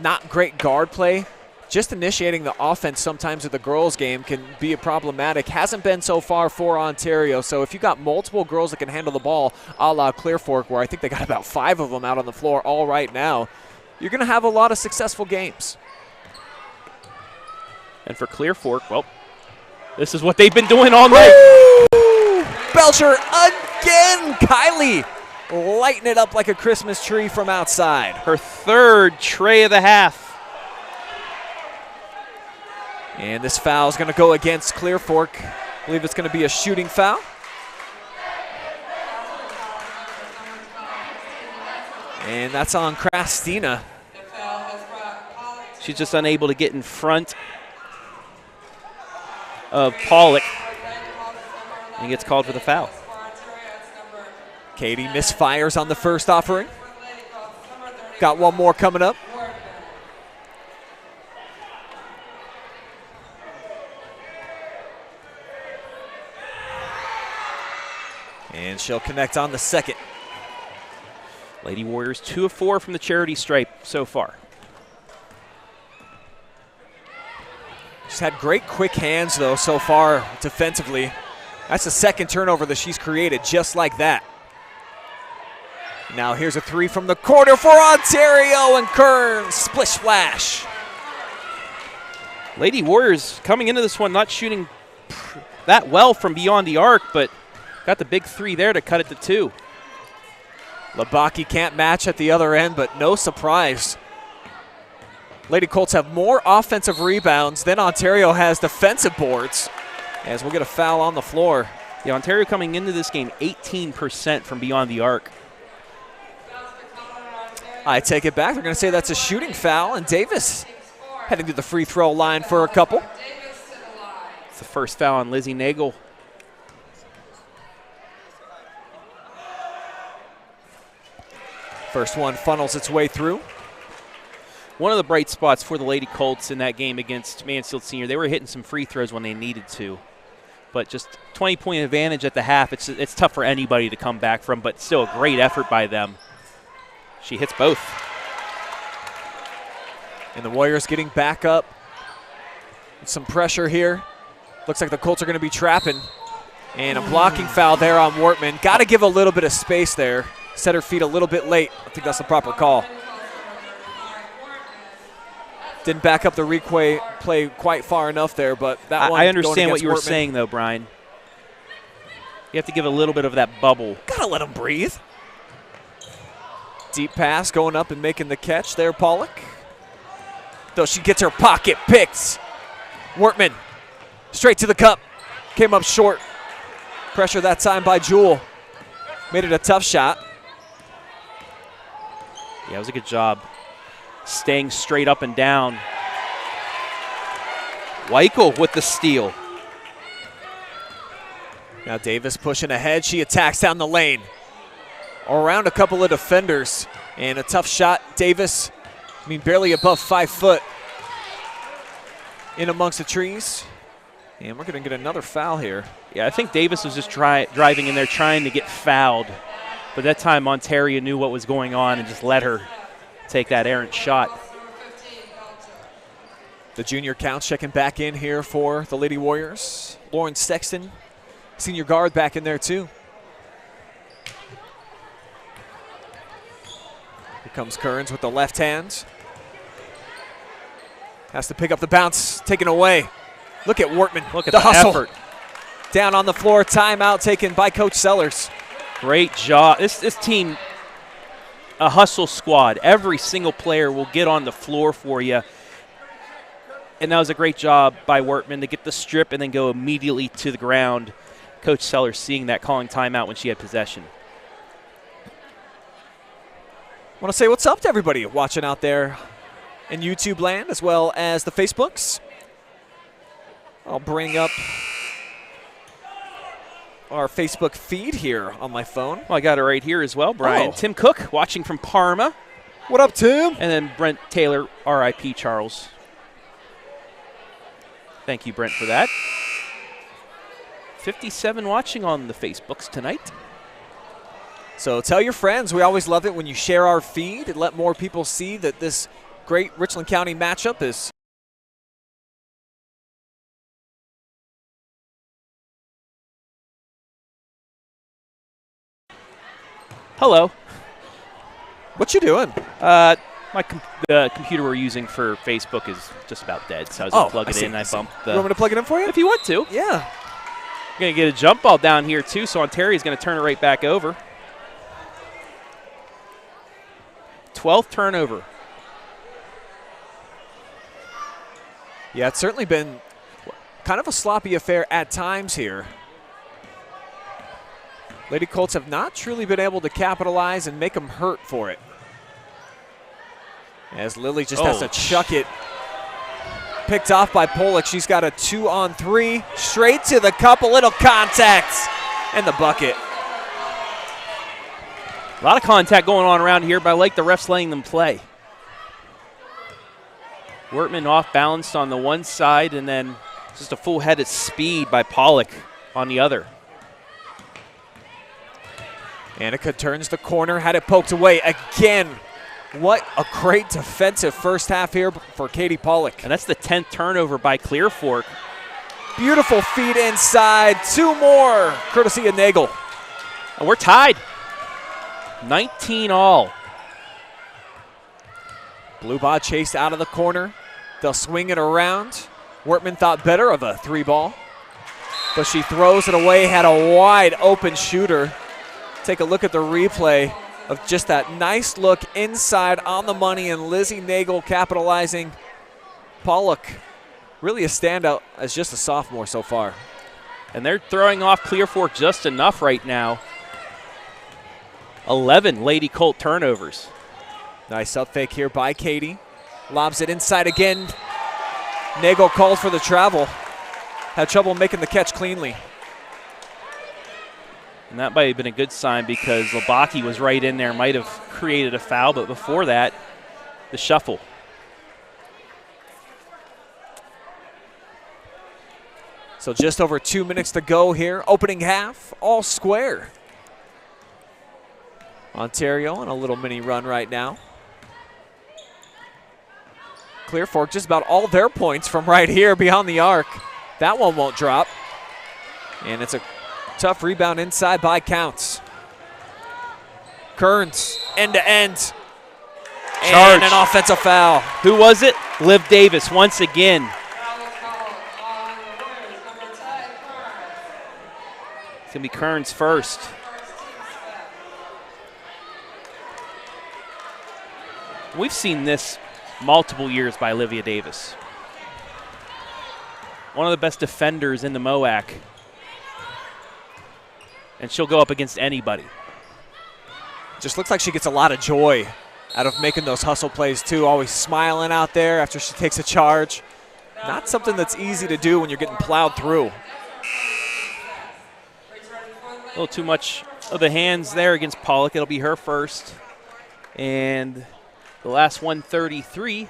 Speaker 2: not great guard play. Just initiating the offense sometimes of the girls' game can be problematic. Hasn't been so far for Ontario. So if you got multiple girls that can handle the ball, a la Clear Fork, where I think they got about 5 of them out on the floor all right now, you're going to have a lot of successful games.
Speaker 5: And for Clear Fork, well, this is what they've been doing all night.
Speaker 2: Belcher again. Kylie lighting it up like a Christmas tree from outside.
Speaker 5: Her 3rd tray of the half.
Speaker 2: And this foul is going to go against Clear Fork. I believe it's going to be a shooting foul. And that's on Krastina.
Speaker 5: She's just unable to get in front of Pollock. And gets called for the foul.
Speaker 2: Katie misfires on the first offering. Got one more coming up. And she'll connect on the second.
Speaker 5: Lady Warriors 2 of 4 from the charity stripe so far.
Speaker 2: She's had great quick hands, though, so far defensively. That's the 2nd turnover that she's created just like that. Now here's a 3 from the corner for Ontario, and Kern, splish splash.
Speaker 5: Lady Warriors coming into this one not shooting that well from beyond the arc, but got the big 3 there to cut it to 2.
Speaker 2: Labaki can't match at the other end, but no surprise. Lady Colts have more offensive rebounds than Ontario has defensive boards, as we'll get a foul on the floor.
Speaker 5: Yeah, Ontario coming into this game 18% from beyond the arc.
Speaker 2: I take it back. They're going to say that's a shooting foul, and Davis heading to the free throw line for a couple.
Speaker 5: It's the first foul on Lizzie Nagel.
Speaker 2: First one funnels its way through.
Speaker 5: One of the bright spots for the Lady Colts in that game against Mansfield Senior, they were hitting some free throws when they needed to. But just 20-point advantage at the half, it's tough for anybody to come back from, but still a great effort by them. She hits both.
Speaker 2: And the Warriors getting back up. Some pressure here. Looks like the Colts are going to be trapping. And a blocking foul there on Wortman. Got to give a little bit of space there. Set her feet a little bit late. I think that's the proper call. Didn't back up the replay play quite far enough there, but that one.
Speaker 5: I understand what you were
Speaker 2: Wortman.
Speaker 5: saying, though, Brian. You have to give a little bit of that bubble.
Speaker 2: Gotta let him breathe. Deep pass going up and making the catch there, Pollock. Though she gets her pocket picked. Wortman straight to the cup. Came up short. Pressure that time by Jewel. Made it a tough shot.
Speaker 5: Yeah, it was a good job. Staying straight up and down. Weichel with the steal.
Speaker 2: Now Davis pushing ahead. She attacks down the lane. Around a couple of defenders. And a tough shot. Davis, barely above 5 foot. In amongst the trees. And we're going to get another foul here.
Speaker 5: Yeah, I think Davis was just driving in there trying to get fouled. But that time Ontario knew what was going on and just let her take that errant shot.
Speaker 2: The junior Counts checking back in here for the Lady Warriors. Lauren Sexton, senior guard, back in there too. Here comes Kearns with the left hand. Has to pick up the bounce, taken away. Look at Wortman.
Speaker 5: Look at
Speaker 2: the
Speaker 5: the
Speaker 2: hustle.
Speaker 5: effort.
Speaker 2: Down on the floor, timeout taken by Coach Sellers.
Speaker 5: Great job. This team, a hustle squad. Every single player will get on the floor for you. And that was a great job by Wortman to get the strip and then go immediately to the ground. Coach Sellers seeing that, calling timeout when she had possession.
Speaker 2: I want to say what's up to everybody watching out there in YouTube land as well as the Facebooks. I'll bring up our Facebook feed here on my phone.
Speaker 5: Well, I got it right here as well, Brian.
Speaker 2: Oh.
Speaker 5: Tim Cook watching from Parma.
Speaker 2: What up, Tim?
Speaker 5: And then Brent Taylor, R.I.P. Charles. Thank you, Brent, for that. 57 watching on the Facebooks tonight.
Speaker 2: So tell your friends. We always love it when you share our feed and let more people see that this great Richland County matchup is
Speaker 5: Hello.
Speaker 2: What you doing?
Speaker 5: The computer we're using for Facebook is just about dead, so I was going to plug it in. I bumped the...
Speaker 2: You want me to plug it in for you?
Speaker 5: If you want to.
Speaker 2: Yeah.
Speaker 5: Going to get a jump ball down here, too, so Ontario's going to turn it right back over. 12th turnover.
Speaker 2: Yeah, it's certainly been kind of a sloppy affair at times here. Lady Colts have not truly been able to capitalize and make them hurt for it. As Lilly just has to chuck it. Picked off by Pollock. She's got a 2-on-3. Straight to the cup. A little contact. And the bucket.
Speaker 5: A lot of contact going on around here, but I like the refs letting them play. Wortman off balanced on the one side, and then just a full head of speed by Pollock on the other.
Speaker 2: Annika turns the corner, had it poked away again. What a great defensive first half here for Katie Pollock.
Speaker 5: And that's the 10th turnover by Clear Fork.
Speaker 2: Beautiful feed inside. 2 more, courtesy of Nagel.
Speaker 5: And we're tied. 19 all.
Speaker 2: Blue ball chased out of the corner. They'll swing it around. Wortman thought better of a 3-ball. But she throws it away, had a wide open shooter. Take a look at the replay of just that nice look inside on the money, and Lizzie Nagel capitalizing. Pollock, really a standout as just a sophomore so far.
Speaker 5: And they're throwing off Clear Fork just enough right now. 11 Lady Colt turnovers.
Speaker 2: Nice up fake here by Katie. Lobs it inside again. Nagel called for the travel. Had trouble making the catch cleanly.
Speaker 5: And that might have been a good sign because Labaki was right in there, might have created a foul, but before that, the shuffle.
Speaker 2: So just over 2 minutes to go here. Opening half, all square. Ontario on a little mini run right now. Clear Fork just about all their points from right here beyond the arc. That one won't drop. And it's a tough rebound inside by Counts. Kearns, end to end.
Speaker 5: Charge.
Speaker 2: And an offensive foul.
Speaker 5: Who was it? Liv Davis once again. It's going to be Kearns first. We've seen this multiple years by Olivia Davis. One of the best defenders in the MOAC. And she'll go up against anybody.
Speaker 2: Just looks like she gets a lot of joy out of making those hustle plays too, always smiling out there after she takes a charge. Not something that's easy to do when you're getting plowed through.
Speaker 5: A little too much of the hands there against Pollock. It'll be her first. And the last 133,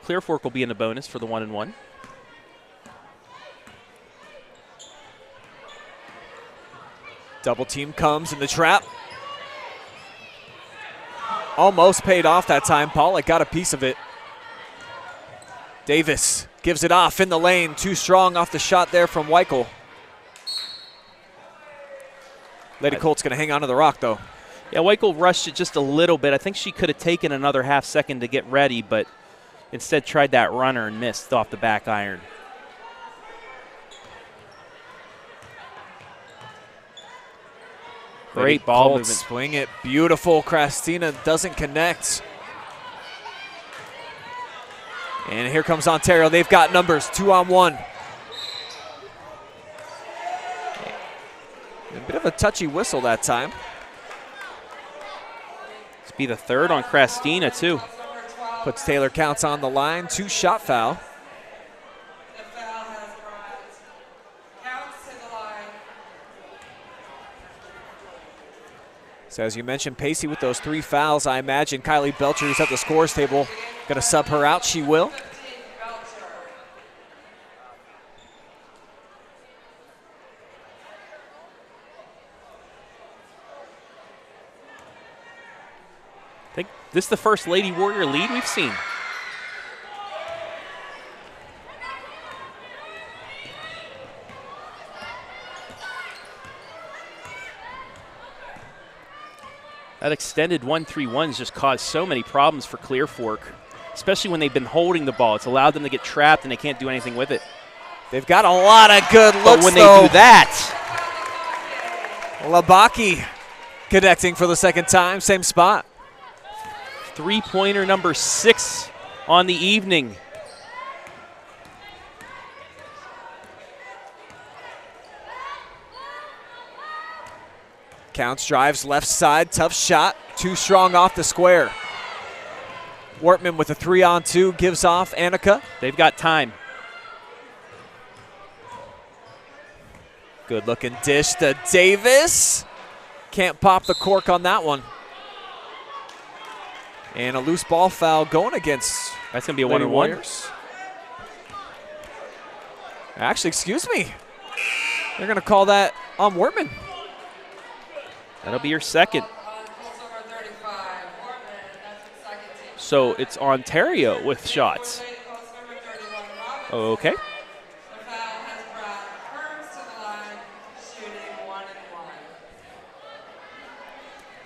Speaker 5: Clear Fork will be in the bonus for the 1-and-1.
Speaker 2: Double team comes in the trap. Almost paid off that time. Pollock got a piece of it. Davis gives it off in the lane. Too strong off the shot there from Weichel. Lady Colts going to hang on to the rock, though.
Speaker 5: Yeah, Weichel rushed it just a little bit. I think she could have taken another half second to get ready, but instead tried that runner and missed off the back iron. Great ball movement.
Speaker 2: Swing it. Beautiful. Krastina doesn't connect. And here comes Ontario. They've got numbers. 2-on-1. A bit of a touchy whistle that time.
Speaker 5: It's be the third on Krastina, too.
Speaker 2: Puts Taylor Counts on the line. 2-shot foul. So as you mentioned, Pacey with those 3 fouls, I imagine Kylie Belcher, who's at the scores table, going to sub her out. She will.
Speaker 5: I think this is the first Lady Warrior lead we've seen. That extended 1-3-1 has just caused so many problems for Clear Fork, especially when they've been holding the ball. It's allowed them to get trapped and they can't do anything with it.
Speaker 2: They've got a lot of good looks,
Speaker 5: but when they do that,
Speaker 2: Labaki connecting for the second time, same spot.
Speaker 5: Three-pointer number 6 on the evening.
Speaker 2: Counts, drives left side, tough shot, too strong off the square. Wortman with a 3-on-2, gives off Annika.
Speaker 5: They've got time.
Speaker 2: Good looking dish to Davis. Can't pop the cork on that one. And a loose ball foul going against
Speaker 5: That's going to be a
Speaker 2: Lady
Speaker 5: 1-on-1.
Speaker 2: Warriors. Actually, excuse me. They're going to call that on Wortman.
Speaker 5: That'll be your second. So it's Ontario with shots. Okay.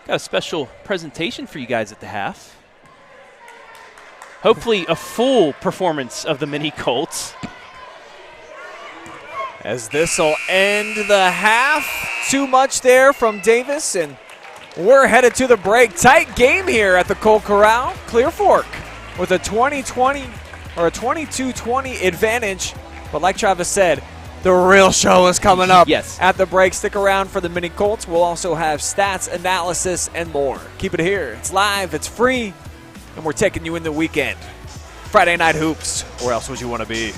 Speaker 5: Got a special presentation for you guys at the half. Hopefully a full performance of the Mini Colts.
Speaker 2: As this will end the half. Too much there from Davis, and we're headed to the break. Tight game here at the Colt Corral. Clear Fork with a 20-20 or a 22-20 advantage. But like Travis said, the real show is coming up at the break. Stick around for the Mini Colts. We'll also have stats, analysis, and more. Keep it here. It's live, it's free, and we're taking you in the weekend. Friday Night Hoops. Where else would you want to be?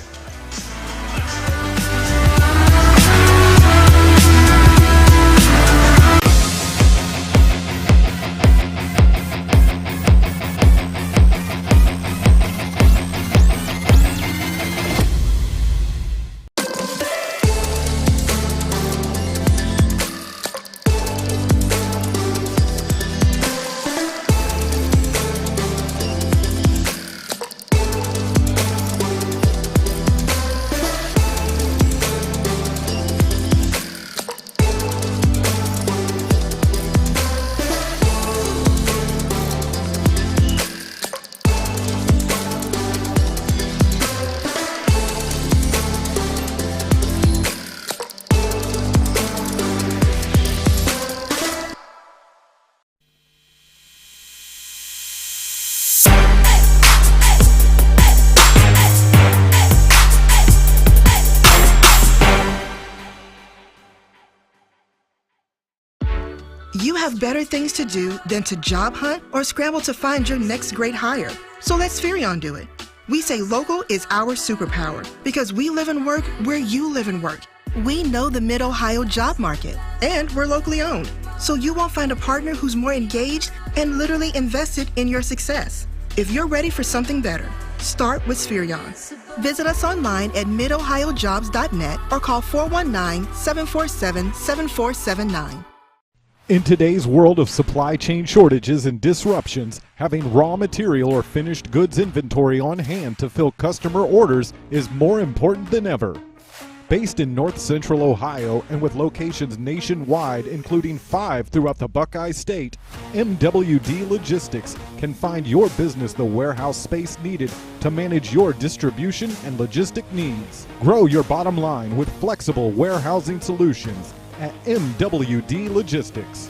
Speaker 3: You have better things to do than to job hunt or scramble to find your next great hire. So let Spherion do it. We say local is our superpower because we live and work where you live and work. We know the Mid-Ohio job market, and we're locally owned. So you won't find a partner who's more engaged and literally invested in your success. If you're ready for something better, start with Spherion. Visit us online at midohiojobs.net or call 419-747-7479.
Speaker 4: In today's world of supply chain shortages and disruptions, having raw material or finished goods inventory on hand to fill customer orders is more important than ever. Based in North Central Ohio and with locations nationwide, including 5 throughout the Buckeye State, MWD Logistics can find your business the warehouse space needed to manage your distribution and logistic needs. Grow your bottom line with flexible warehousing solutions at MWD Logistics.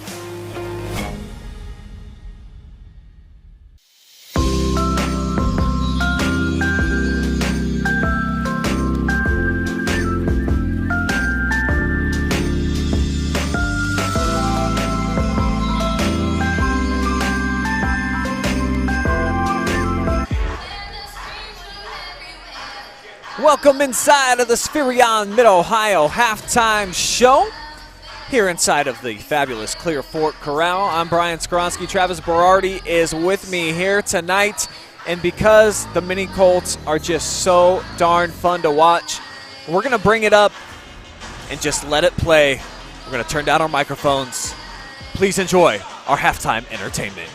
Speaker 2: Welcome inside of the Spherion Mid-Ohio halftime show. Here inside of the fabulous Clear Fork Corral, I'm Brian Skowronski. Travis Berardi is with me here tonight. And because the Mini Colts are just so darn fun to watch, we're going to bring it up and just let it play. We're going to turn down our microphones. Please enjoy our halftime entertainment.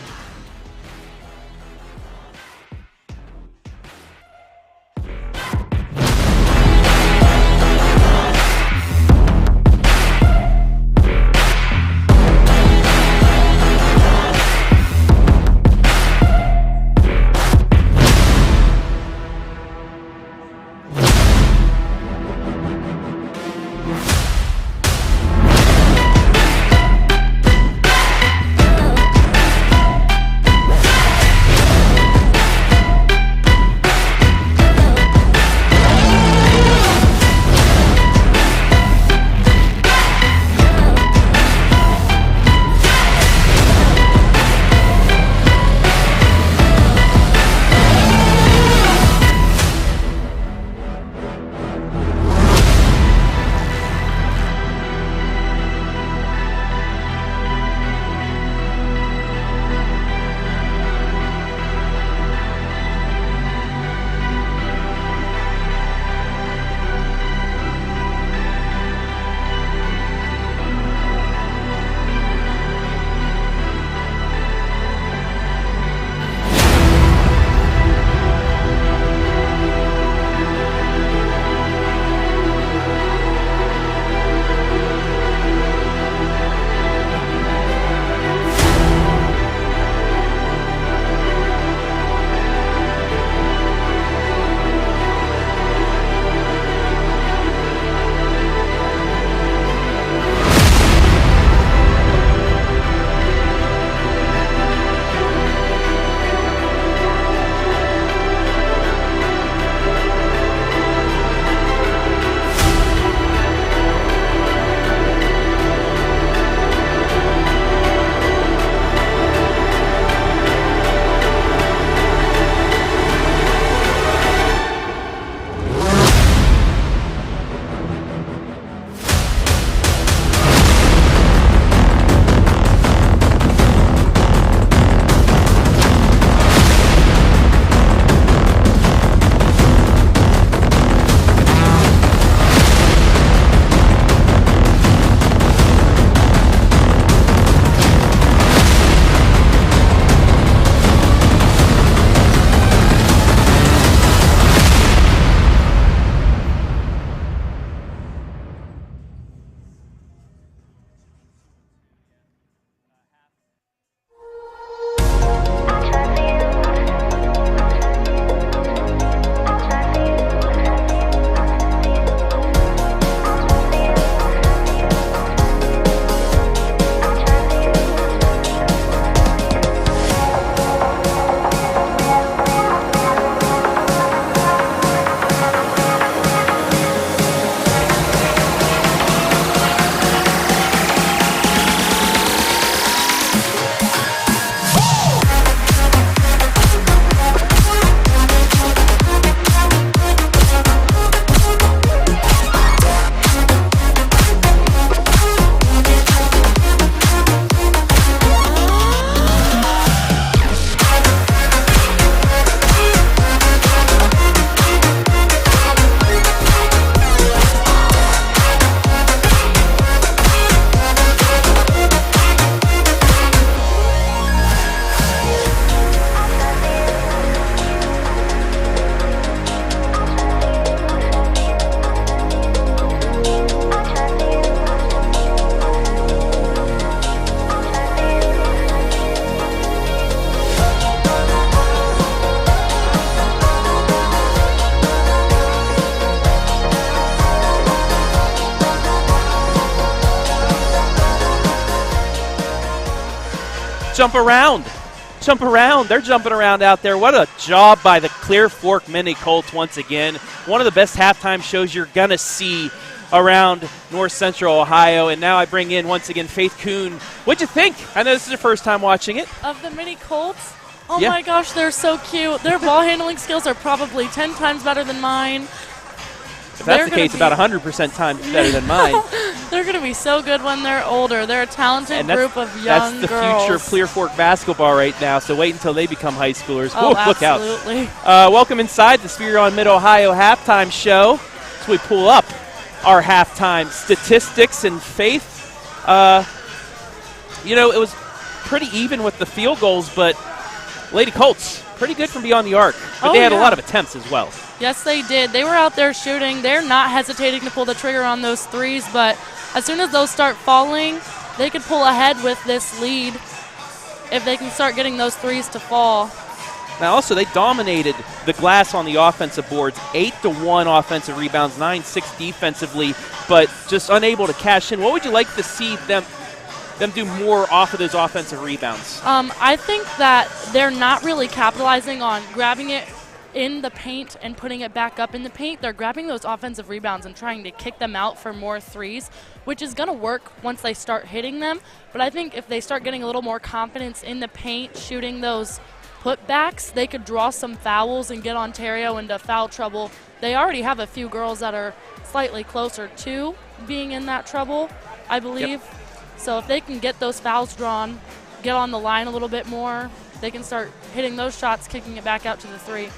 Speaker 5: jump around. Jump around. They're jumping around out there. What a job by the Clear Fork Mini Colts once again. One of the best halftime shows you're going to see around North Central Ohio. And now I bring in, once again, Faith Kuhn. What'd you think? I know this is your first time watching it.
Speaker 7: Of the Mini Colts? Oh
Speaker 5: Yeah.
Speaker 7: my gosh, they're so cute. Their ball handling skills are probably 10 times better than mine.
Speaker 5: If that's the case, about 100% times better than mine.
Speaker 7: They're going to be so good when they're older. They're a talented group of young girls.
Speaker 5: That's the future of Clear Fork basketball right now, so wait until they become high schoolers.
Speaker 7: Oh,
Speaker 5: Whoa, look out.
Speaker 7: absolutely.
Speaker 5: Welcome inside the Spherion Mid-Ohio halftime show. So we pull up our halftime statistics and Faith. You know, it was pretty even with the field goals, but Lady Colts, pretty good from beyond the arc. But they had a lot of attempts as well.
Speaker 7: Yes, they did. They were out there shooting. They're not hesitating to pull the trigger on those threes, but as soon as those start falling, they could pull ahead with this lead if they can start getting those threes to fall.
Speaker 5: Now, also, they dominated the glass on the offensive boards, 8-1 offensive rebounds, 9-6 defensively, but just unable to cash in. What would you like to see them do more off of those offensive rebounds?
Speaker 7: I think that they're not really capitalizing on grabbing it in the paint and putting it back up in the paint. They're grabbing those offensive rebounds and trying to kick them out for more threes, which is going to work once they start hitting them. But I think if they start getting a little more confidence in the paint, shooting those putbacks, they could draw some fouls and get Ontario into foul trouble. They already have a few girls that are slightly closer to being in that trouble, I believe. Yep. So if they can get those fouls drawn, get on the line a little bit more, they can start hitting those shots, kicking it back out to the three.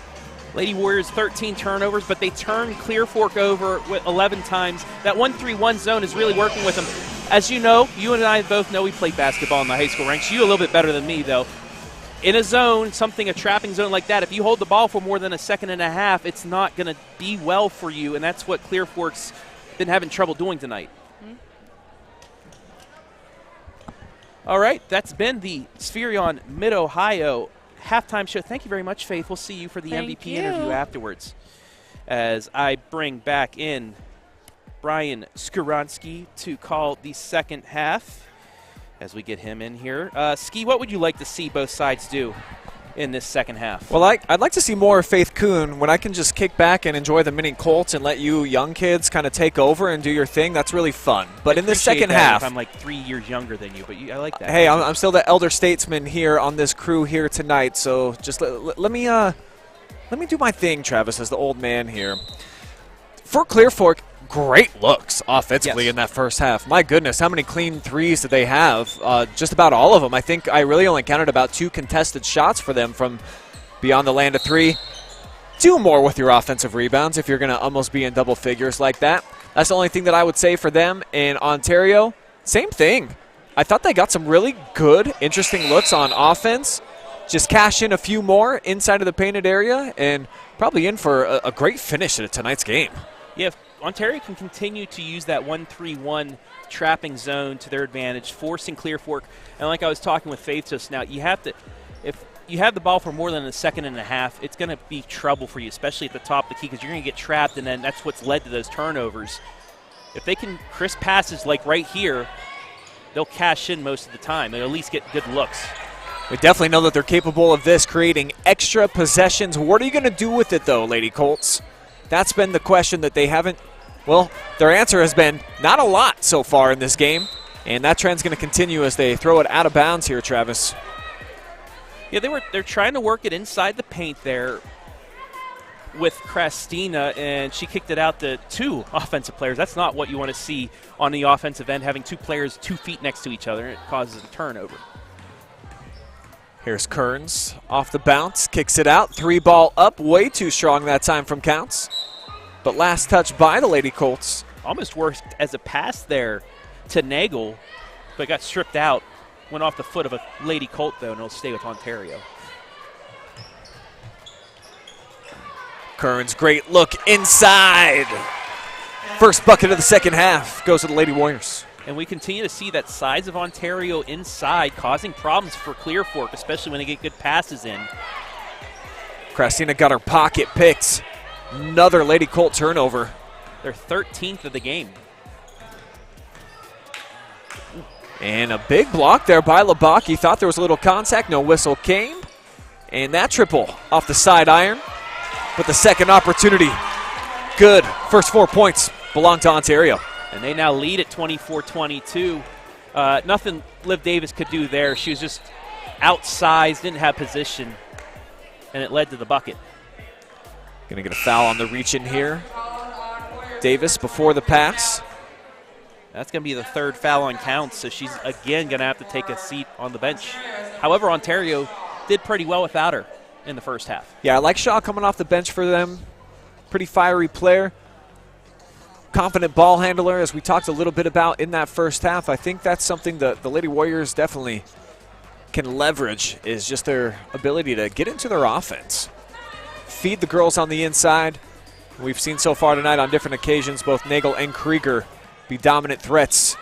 Speaker 5: Lady Warriors 13 turnovers, but they turn Clear Fork over with 11 times. That 1-3-1 zone is really working with them. As you know, you and I both know we played basketball in the high school ranks. You a little bit better than me, though. In a zone, a trapping zone like that, if you hold the ball for more than a second and a half, it's not going to be well for you, and that's what Clear Fork's been having trouble doing tonight. All right, that's been the Spherion Mid-Ohio halftime show. Thank you very much, Faith. We'll see you for the MVP interview afterwards. As I bring back in Brian Skowronski to call the second half as we get him in here. Ski, what would you like to see both sides do in this second half?
Speaker 2: Well, I'd like to see more of Faith Kuhn. When I can just kick back and enjoy the Mini Colts and let you young kids kind of take over and do your thing, that's really fun. But in this second half,
Speaker 5: I'm like 3 years younger than you, but I like that.
Speaker 2: Hey, I'm still the elder statesman here on this crew here tonight, so just let me do my thing, Travis, as the old man here. For Clear Fork, great looks offensively in that first half. My goodness, how many clean threes did they have? Just about all of them. I think I really only counted about 2 contested shots for them from beyond the land of 3. Do more with your offensive rebounds if you're going to almost be in double figures like that. That's the only thing that I would say for them. In Ontario, same thing. I thought they got some really good, interesting looks on offense. Just cash in a few more inside of the painted area and probably in for a great finish at tonight's game.
Speaker 5: Yeah, if Ontario can continue to use that 1-3-1 trapping zone to their advantage, forcing Clear Fork. And like I was talking with Faith just now, you have to, if you have the ball for more than a second and a half, it's going to be trouble for you, especially at the top of the key, because you're going to get trapped, and then that's what's led to those turnovers. If they can crisp passes like right here, they'll cash in most of the time. They'll at least get good looks.
Speaker 2: We definitely know that they're capable of this, creating extra possessions. What are you going to do with it, though, Lady Colts? That's been the question that they haven't. Well, their answer has been not a lot so far in this game, and that trend's going to continue as they throw it out of bounds here, Travis.
Speaker 5: Yeah, they're trying to work it inside the paint there with Christina, and she kicked it out to 2 offensive players. That's not what you want to see on the offensive end, having 2 players 2 feet next to each other. It causes a turnover.
Speaker 2: Here's Kearns off the bounce, kicks it out. 3-ball up, way too strong that time from Counts. But last touch by the Lady Colts.
Speaker 5: Almost worked as a pass there to Nagel, but got stripped out. Went off the foot of a Lady Colt, though, and it'll stay with Ontario.
Speaker 2: Kearns, great look inside. First bucket of the second half goes to the Lady Warriors.
Speaker 5: And we continue to see that size of Ontario inside causing problems for Clear Fork, especially when they get good passes in.
Speaker 2: Christina got her pocket picked. Another Lady Colt turnover.
Speaker 5: Their 13th of the game.
Speaker 2: And a big block there by Labaki. Thought there was a little contact. No whistle came. And that triple off the side iron. But the second opportunity, good. First 4 points belong to Ontario.
Speaker 5: And they now lead at 24-22. Nothing Liv Davis could do there. She was just outsized, didn't have position, and it led to the bucket.
Speaker 2: Going to get a foul on the reach in here. Davis before the pass.
Speaker 5: That's going to be the third foul on count, so she's again going to have to take a seat on the bench. However, Ontario did pretty well without her in the first half.
Speaker 2: Yeah, I like Shaw coming off the bench for them. Pretty fiery player. Confident ball handler, as we talked a little bit about in that first half. I think that's something that the Lady Warriors definitely can leverage, is just their ability to get into their offense. Feed the girls on the inside. We've seen so far tonight on different occasions both Nagel and Krieger be dominant threats.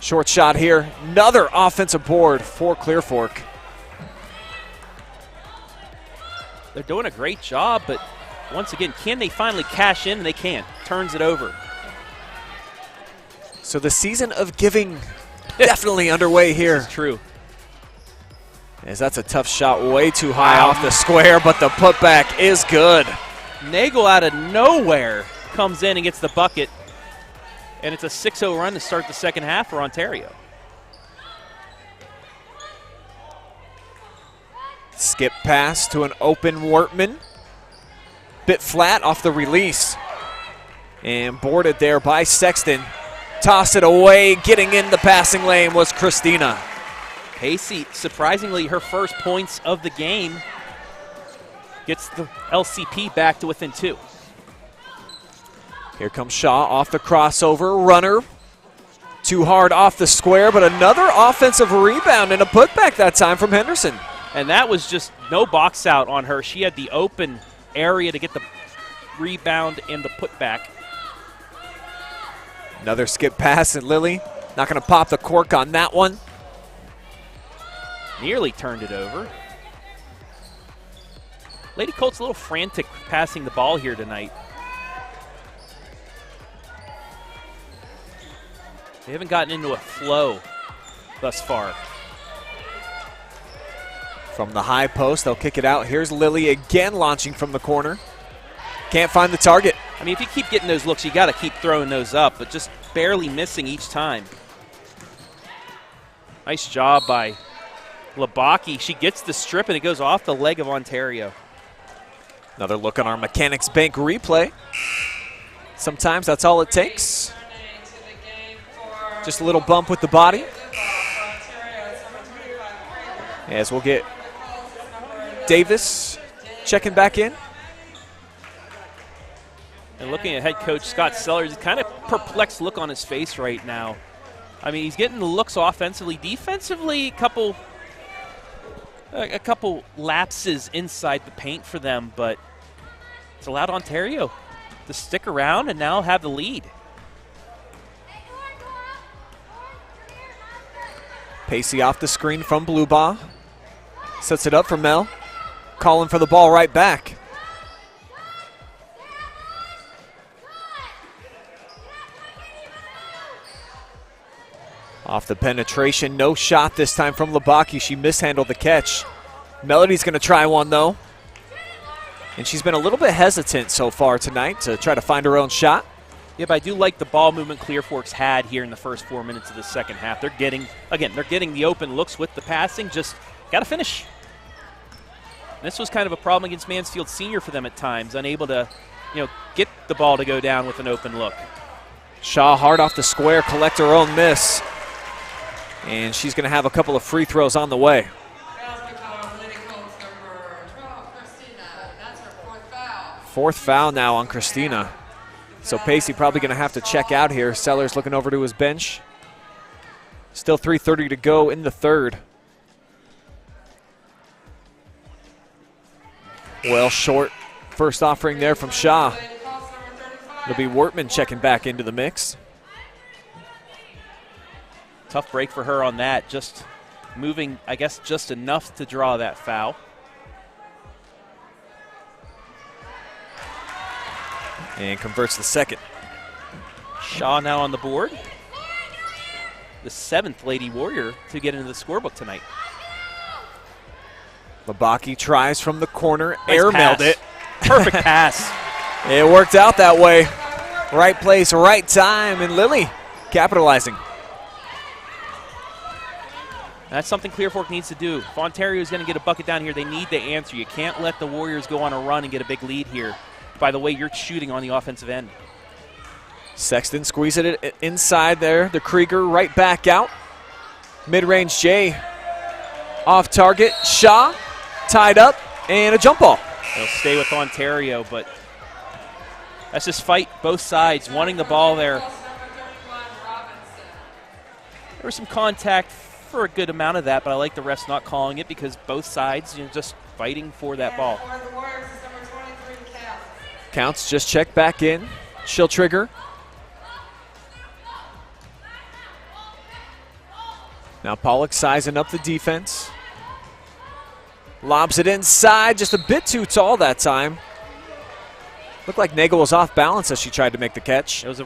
Speaker 2: Short shot here. Another offensive board for Clear Fork.
Speaker 5: They're doing a great job, but once again, can they finally cash in? They can't. Turns it over.
Speaker 2: So the season of giving definitely underway here.
Speaker 5: It's true.
Speaker 2: As that's a tough shot, way too high off the square, but the putback is good.
Speaker 5: Nagel out of nowhere comes in and gets the bucket, and it's a 6-0 run to start the second half for Ontario.
Speaker 2: Skip pass to an open Wortman. Bit flat off the release. And boarded there by Sexton. Toss it away. Getting in the passing lane was Christina.
Speaker 5: Pacey, surprisingly, her first points of the game, gets the LCP back to within 2.
Speaker 2: Here comes Shaw off the crossover. Runner. Too hard off the square, but another offensive rebound and a putback that time from Henderson.
Speaker 5: And that was just no box out on her. She had the open area to get the rebound and the putback.
Speaker 2: Another skip pass, and Lilly not going to pop the cork on that one.
Speaker 5: Nearly turned it over. Lady Colts a little frantic passing the ball here tonight. They haven't gotten into a flow thus far.
Speaker 2: From the high post, they'll kick it out. Here's Lilly again launching from the corner. Can't find the target.
Speaker 5: I mean, if you keep getting those looks, you got to keep throwing those up, but just barely missing each time. Nice job by Labaki. She gets the strip, and it goes off the leg of Ontario.
Speaker 2: Another look on our Mechanics Bank replay. Sometimes that's all it takes. Just a little bump with the body. As we'll get Davis checking back in.
Speaker 5: And looking at head coach Scott Sellers, kind of perplexed look on his face right now. I mean, he's getting the looks offensively. Defensively, a couple lapses inside the paint for them, but it's allowed Ontario to stick around and now have the lead.
Speaker 2: Pacey off the screen from Bluebaugh. Sets it up for Mel. Calling for the ball right back. Off the penetration, no shot this time from Labaki. She mishandled the catch. Melody's going to try one, though. And she's been a little bit hesitant so far tonight to try to find her own shot.
Speaker 5: Yeah, but I do like the ball movement Clear Fork's had here in the first 4 minutes of the second half. They're getting the open looks with the passing, just got to finish. And this was kind of a problem against Mansfield Senior for them at times, unable to, get the ball to go down with an open look.
Speaker 2: Shaw hard off the square, collect her own miss. And she's going to have a couple of free throws on the way. Fourth foul now on Christina. So Pacey probably going to have to check out here. Sellers looking over to his bench. Still 3:30 to go in the third. Well short. First offering there from Shaw. It'll be Wortman checking back into the mix.
Speaker 5: Tough break for her on that. Just moving, I guess, just enough to draw that foul. And
Speaker 2: converts the second.
Speaker 5: Shaw now on the board. the 7th Lady Warrior to get into the scorebook tonight.
Speaker 2: Labaki tries from the corner,
Speaker 5: Nice
Speaker 2: airmailed
Speaker 5: pass.
Speaker 2: it.
Speaker 5: Perfect pass.
Speaker 2: It worked out that way. Right place, right time, and Lilly capitalizing.
Speaker 5: That's something Clear Fork needs to do. If Ontario is going to get a bucket down here, they need to answer. You can't let the Warriors go on a run and get a big lead here. By the way, you're shooting on the offensive end.
Speaker 2: Sexton squeezing it inside there. The Krieger right back out. Mid-range J off target. Shaw tied up and a jump ball.
Speaker 5: They'll stay with Ontario, but that's just fight both sides, wanting the ball there. There was some contact for a good amount of that, but I like the refs not calling it because both sides, just fighting for that ball.
Speaker 2: Counts just check back in. She'll trigger. Now Pollock sizing up the defense. Lobs it inside, just a bit too tall that time. Looked like Nagel was off balance as she tried to make the catch.
Speaker 5: It was the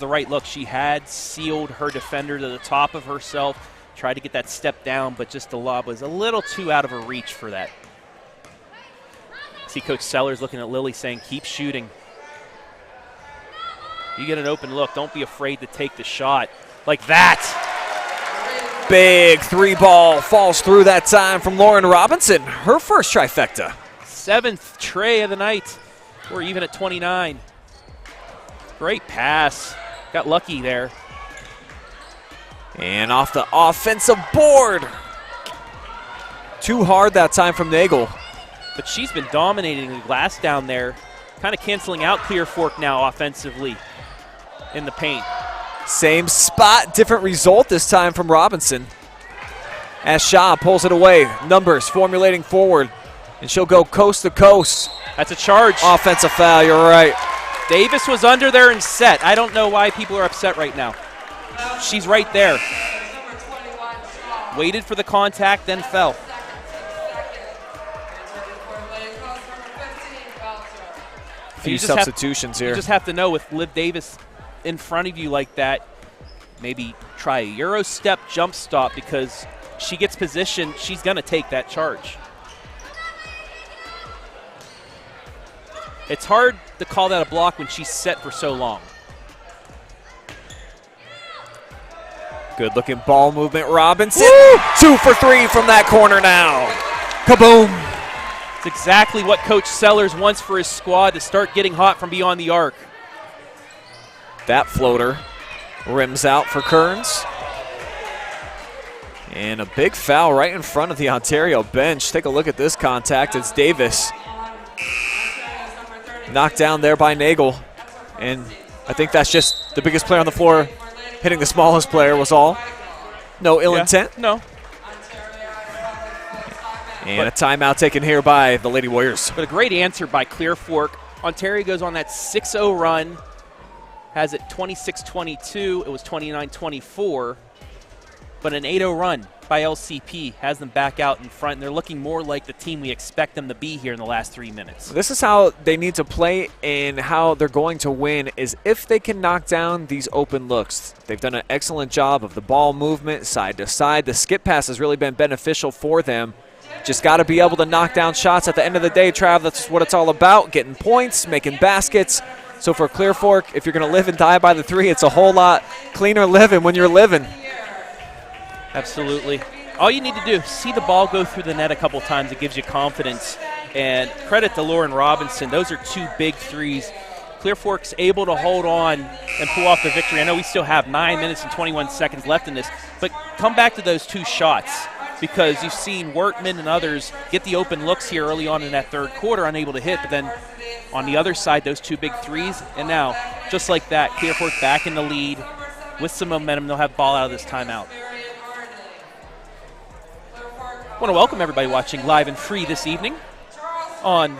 Speaker 5: right look. She had sealed her defender to the top of herself, tried to get that step down, but just the lob was a little too out of her reach for that. See Coach Sellers looking at Lilly saying, keep shooting. You get an open look, don't be afraid to take the shot. Like that.
Speaker 2: Big 3-ball falls through that time from Lauren Robinson. Her first trifecta.
Speaker 5: 7th tray of the night. We're even at 29. Great pass. Got lucky there.
Speaker 2: And off the offensive board. Too hard that time from Nagel.
Speaker 5: But she's been dominating the glass down there. Kind of canceling out Clear Fork now offensively in the paint.
Speaker 2: Same spot, different result this time from Robinson. As Shaw pulls it away. Numbers formulating forward. And she'll go coast to coast.
Speaker 5: That's a charge.
Speaker 2: Offensive foul, you're right.
Speaker 5: Davis was under there and set. I don't know why people are upset right now. She's right there. Waited for the contact, then fell.
Speaker 2: Few substitutions here.
Speaker 5: You just have to know with Liv Davis in front of you like that, maybe try a Euro step jump stop because she gets positioned, she's going to take that charge. It's hard to call that a block when she's set for so long.
Speaker 2: Good looking ball movement, Robinson. Woo! 2 for 3 from that corner now. Kaboom.
Speaker 5: It's exactly what Coach Sellers wants for his squad, to start getting hot from beyond the arc.
Speaker 2: That floater rims out for Kearns. And a big foul right in front of the Ontario bench. Take a look at this contact. It's Davis. Knocked down there by Nagel. And I think that's just the biggest player on the floor hitting the smallest player was all. No ill intent.
Speaker 5: No.
Speaker 2: And a timeout taken here by the Lady Warriors.
Speaker 5: But a great answer by Clear Fork. Ontario goes on that 6-0 run. Has it 26-22. It was 29-24. But an 8-0 run by LCP has them back out in front. And they're looking more like the team we expect them to be here in the last 3 minutes.
Speaker 2: This is how they need to play, and how they're going to win is if they can knock down these open looks. They've done an excellent job of the ball movement side to side. The skip pass has really been beneficial for them. Just got to be able to knock down shots at the end of the day, Trav. That's what it's all about, getting points, making baskets. So for Clear Fork, if you're going to live and die by the 3, it's a whole lot cleaner living when you're living.
Speaker 5: Absolutely. All you need to do is see the ball go through the net a couple times. It gives you confidence. And credit to Lauren Robinson. Those are 2 big threes. Clear Fork's able to hold on and pull off the victory. I know we still have 9 minutes and 21 seconds left in this, but come back to those 2 shots, because you've seen Wortman and others get the open looks here early on in that third quarter, unable to hit. But then on the other side, those 2 big threes. And now, just like that, Clear Fork back in the lead with some momentum. They'll have ball out of this timeout. I want to welcome everybody watching live and free this evening on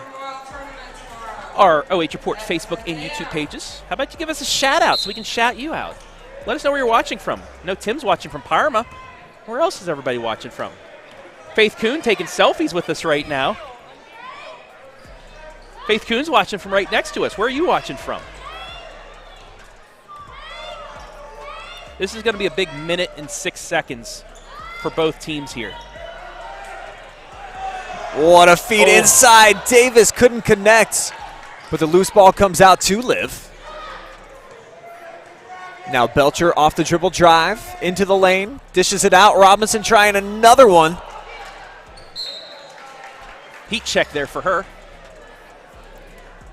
Speaker 5: our OH Report Facebook and YouTube pages. How about you give us a shout out so we can shout you out? Let us know where you're watching from. I know Tim's watching from Parma. Where else is everybody watching from? Faith Kuhn taking selfies with us right now. Faith Kuhn's watching from right next to us. Where are you watching from? This is going to be a big minute and 6 seconds for both teams here.
Speaker 2: What a feed inside. Davis couldn't connect, but the loose ball comes out to Liv. Now Belcher off the dribble drive into the lane, dishes it out. Robinson trying another one.
Speaker 5: Heat check there for her.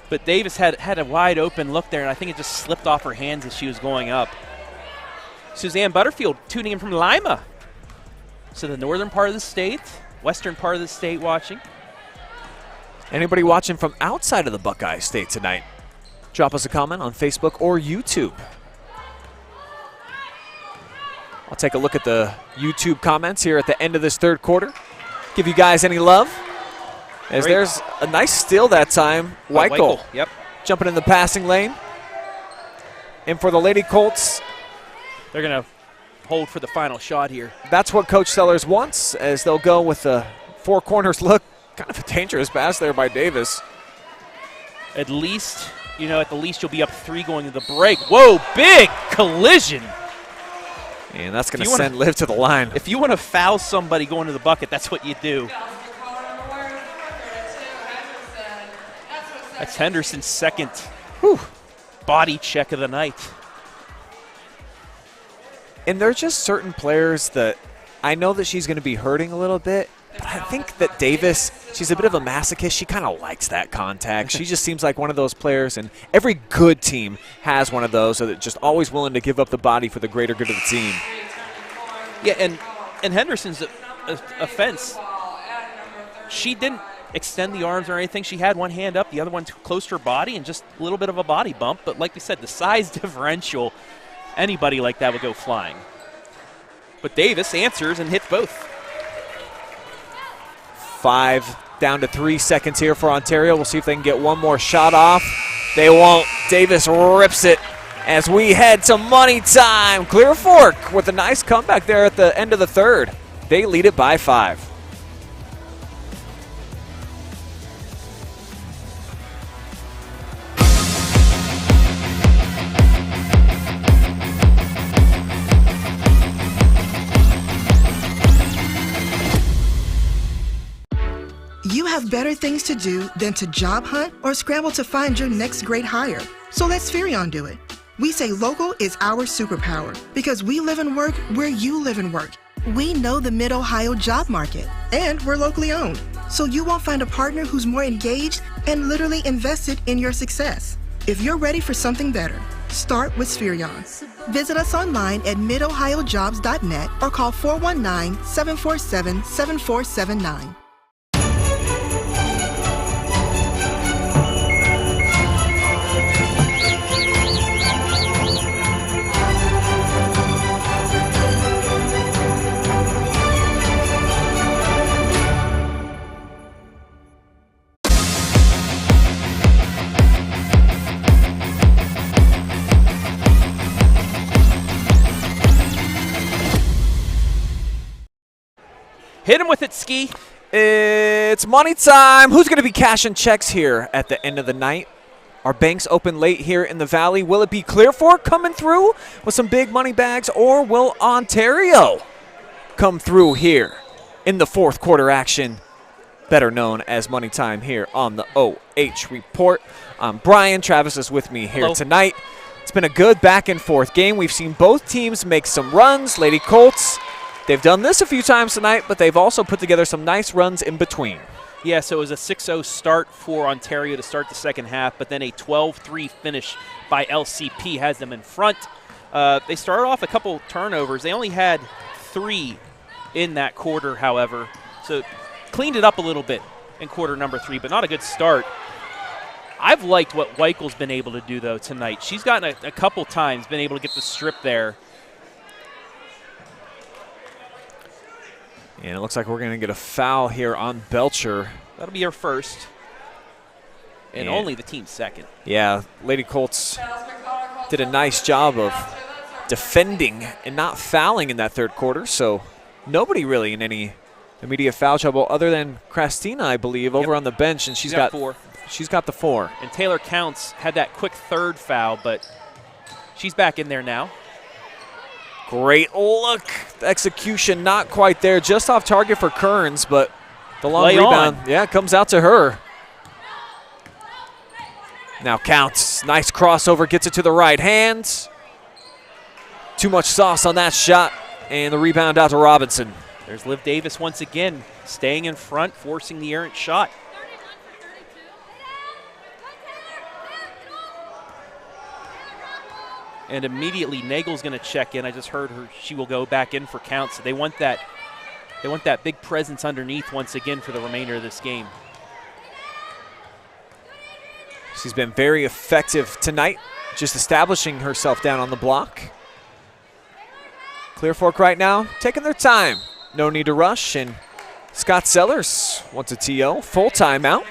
Speaker 5: But Davis had a wide open look there, and I think it just slipped off her hands as she was going up. Suzanne Butterfield tuning in from Lima. So the northern part of the state, western part of the state watching.
Speaker 2: Anybody watching from outside of the Buckeye State tonight? Drop us a comment on Facebook or YouTube. I'll take a look at the YouTube comments here at the end of this third quarter. Give you guys any love. As there's a nice steal that time. Weichel,
Speaker 5: yep,
Speaker 2: jumping in the passing lane. And for the Lady Colts,
Speaker 5: they're going to hold for the final shot here.
Speaker 2: That's what Coach Sellers wants, as they'll go with the four corners look. Kind of a dangerous pass there by Davis.
Speaker 5: At least, at the least you'll be up 3 going to the break. Whoa, big collision.
Speaker 2: And that's going to send Liv to the line.
Speaker 5: If you want to foul somebody going to the bucket, that's what you do. That's Henderson's second body check of the night.
Speaker 2: And there are just certain players that I know that she's going to be hurting a little bit, but I think that Davis, she's a bit of a masochist. She kind of likes that contact. She just seems like one of those players, and every good team has one of those, so they're just always willing to give up the body for the greater good of the team.
Speaker 5: Yeah, and Henderson's offense, she didn't extend the arms or anything. She had one hand up, the other one close to her body, and just a little bit of a body bump. But like we said, the size differential, anybody like that would go flying. But Davis answers and hits both.
Speaker 2: 5 down to 3 seconds here for Ontario. We'll see if they can get one more shot off. They won't. Davis rips it as we head to money time. Clear Fork with a nice comeback there at the end of the third. They lead it by 5.
Speaker 3: You have better things to do than to job hunt or scramble to find your next great hire. So let Spherion do it. We say local is our superpower because we live and work where you live and work. We know the Mid-Ohio job market, and we're locally owned. So you won't find a partner who's more engaged and literally invested in your success. If you're ready for something better, start with Spherion. Visit us online at midohiojobs.net or call 419-747-7479.
Speaker 5: Hit him with it, Ski.
Speaker 2: It's money time. Who's going to be cashing checks here at the end of the night? Are banks open late here in the Valley? Will it be Clear Fork coming through with some big money bags, or will Ontario come through here in the fourth quarter action, better known as money time here on the OH Report? I'm Brian. Travis is with me here tonight. It's been a good back and forth game. We've seen both teams make some runs. Lady Colts, they've done this a few times tonight, but they've also put together some nice runs in between.
Speaker 5: Yeah, so it was a 6-0 start for Ontario to start the second half, but then a 12-3 finish by LCP has them in front. They started off a couple turnovers. They only had 3 in that quarter, however, so cleaned it up a little bit in quarter number 3, but not a good start. I've liked what Weichel's been able to do, though, tonight. She's gotten a couple times been able to get the strip there.
Speaker 2: And it looks like we're going to get a foul here on Belcher.
Speaker 5: That'll be her first. And only the team's second.
Speaker 2: Yeah, Lady Colts did a nice job of defending and not fouling in that third quarter. So nobody really in any immediate foul trouble other than Christina, I believe, over on the bench. And she's got
Speaker 5: 4.
Speaker 2: She's got the 4.
Speaker 5: And Taylor Counts had that quick third foul, but she's back in there now.
Speaker 2: Great look. The execution not quite there. Just off target for Kearns, but the long
Speaker 5: Lay
Speaker 2: rebound,
Speaker 5: on.
Speaker 2: yeah, comes out to her. Now counts. Nice crossover. Gets it to the right hand. Too much sauce on that shot. And the rebound out to Robinson.
Speaker 5: There's Liv Davis once again, staying in front, forcing the errant shot. And immediately Nagel's going to check in. I just heard her; she will go back in for counts. So they want that big presence underneath once again for the remainder of this game.
Speaker 2: She's been very effective tonight, just establishing herself down on the block. Clear Fork right now, taking their time. No need to rush, and Scott Sellers wants a TO, full timeout.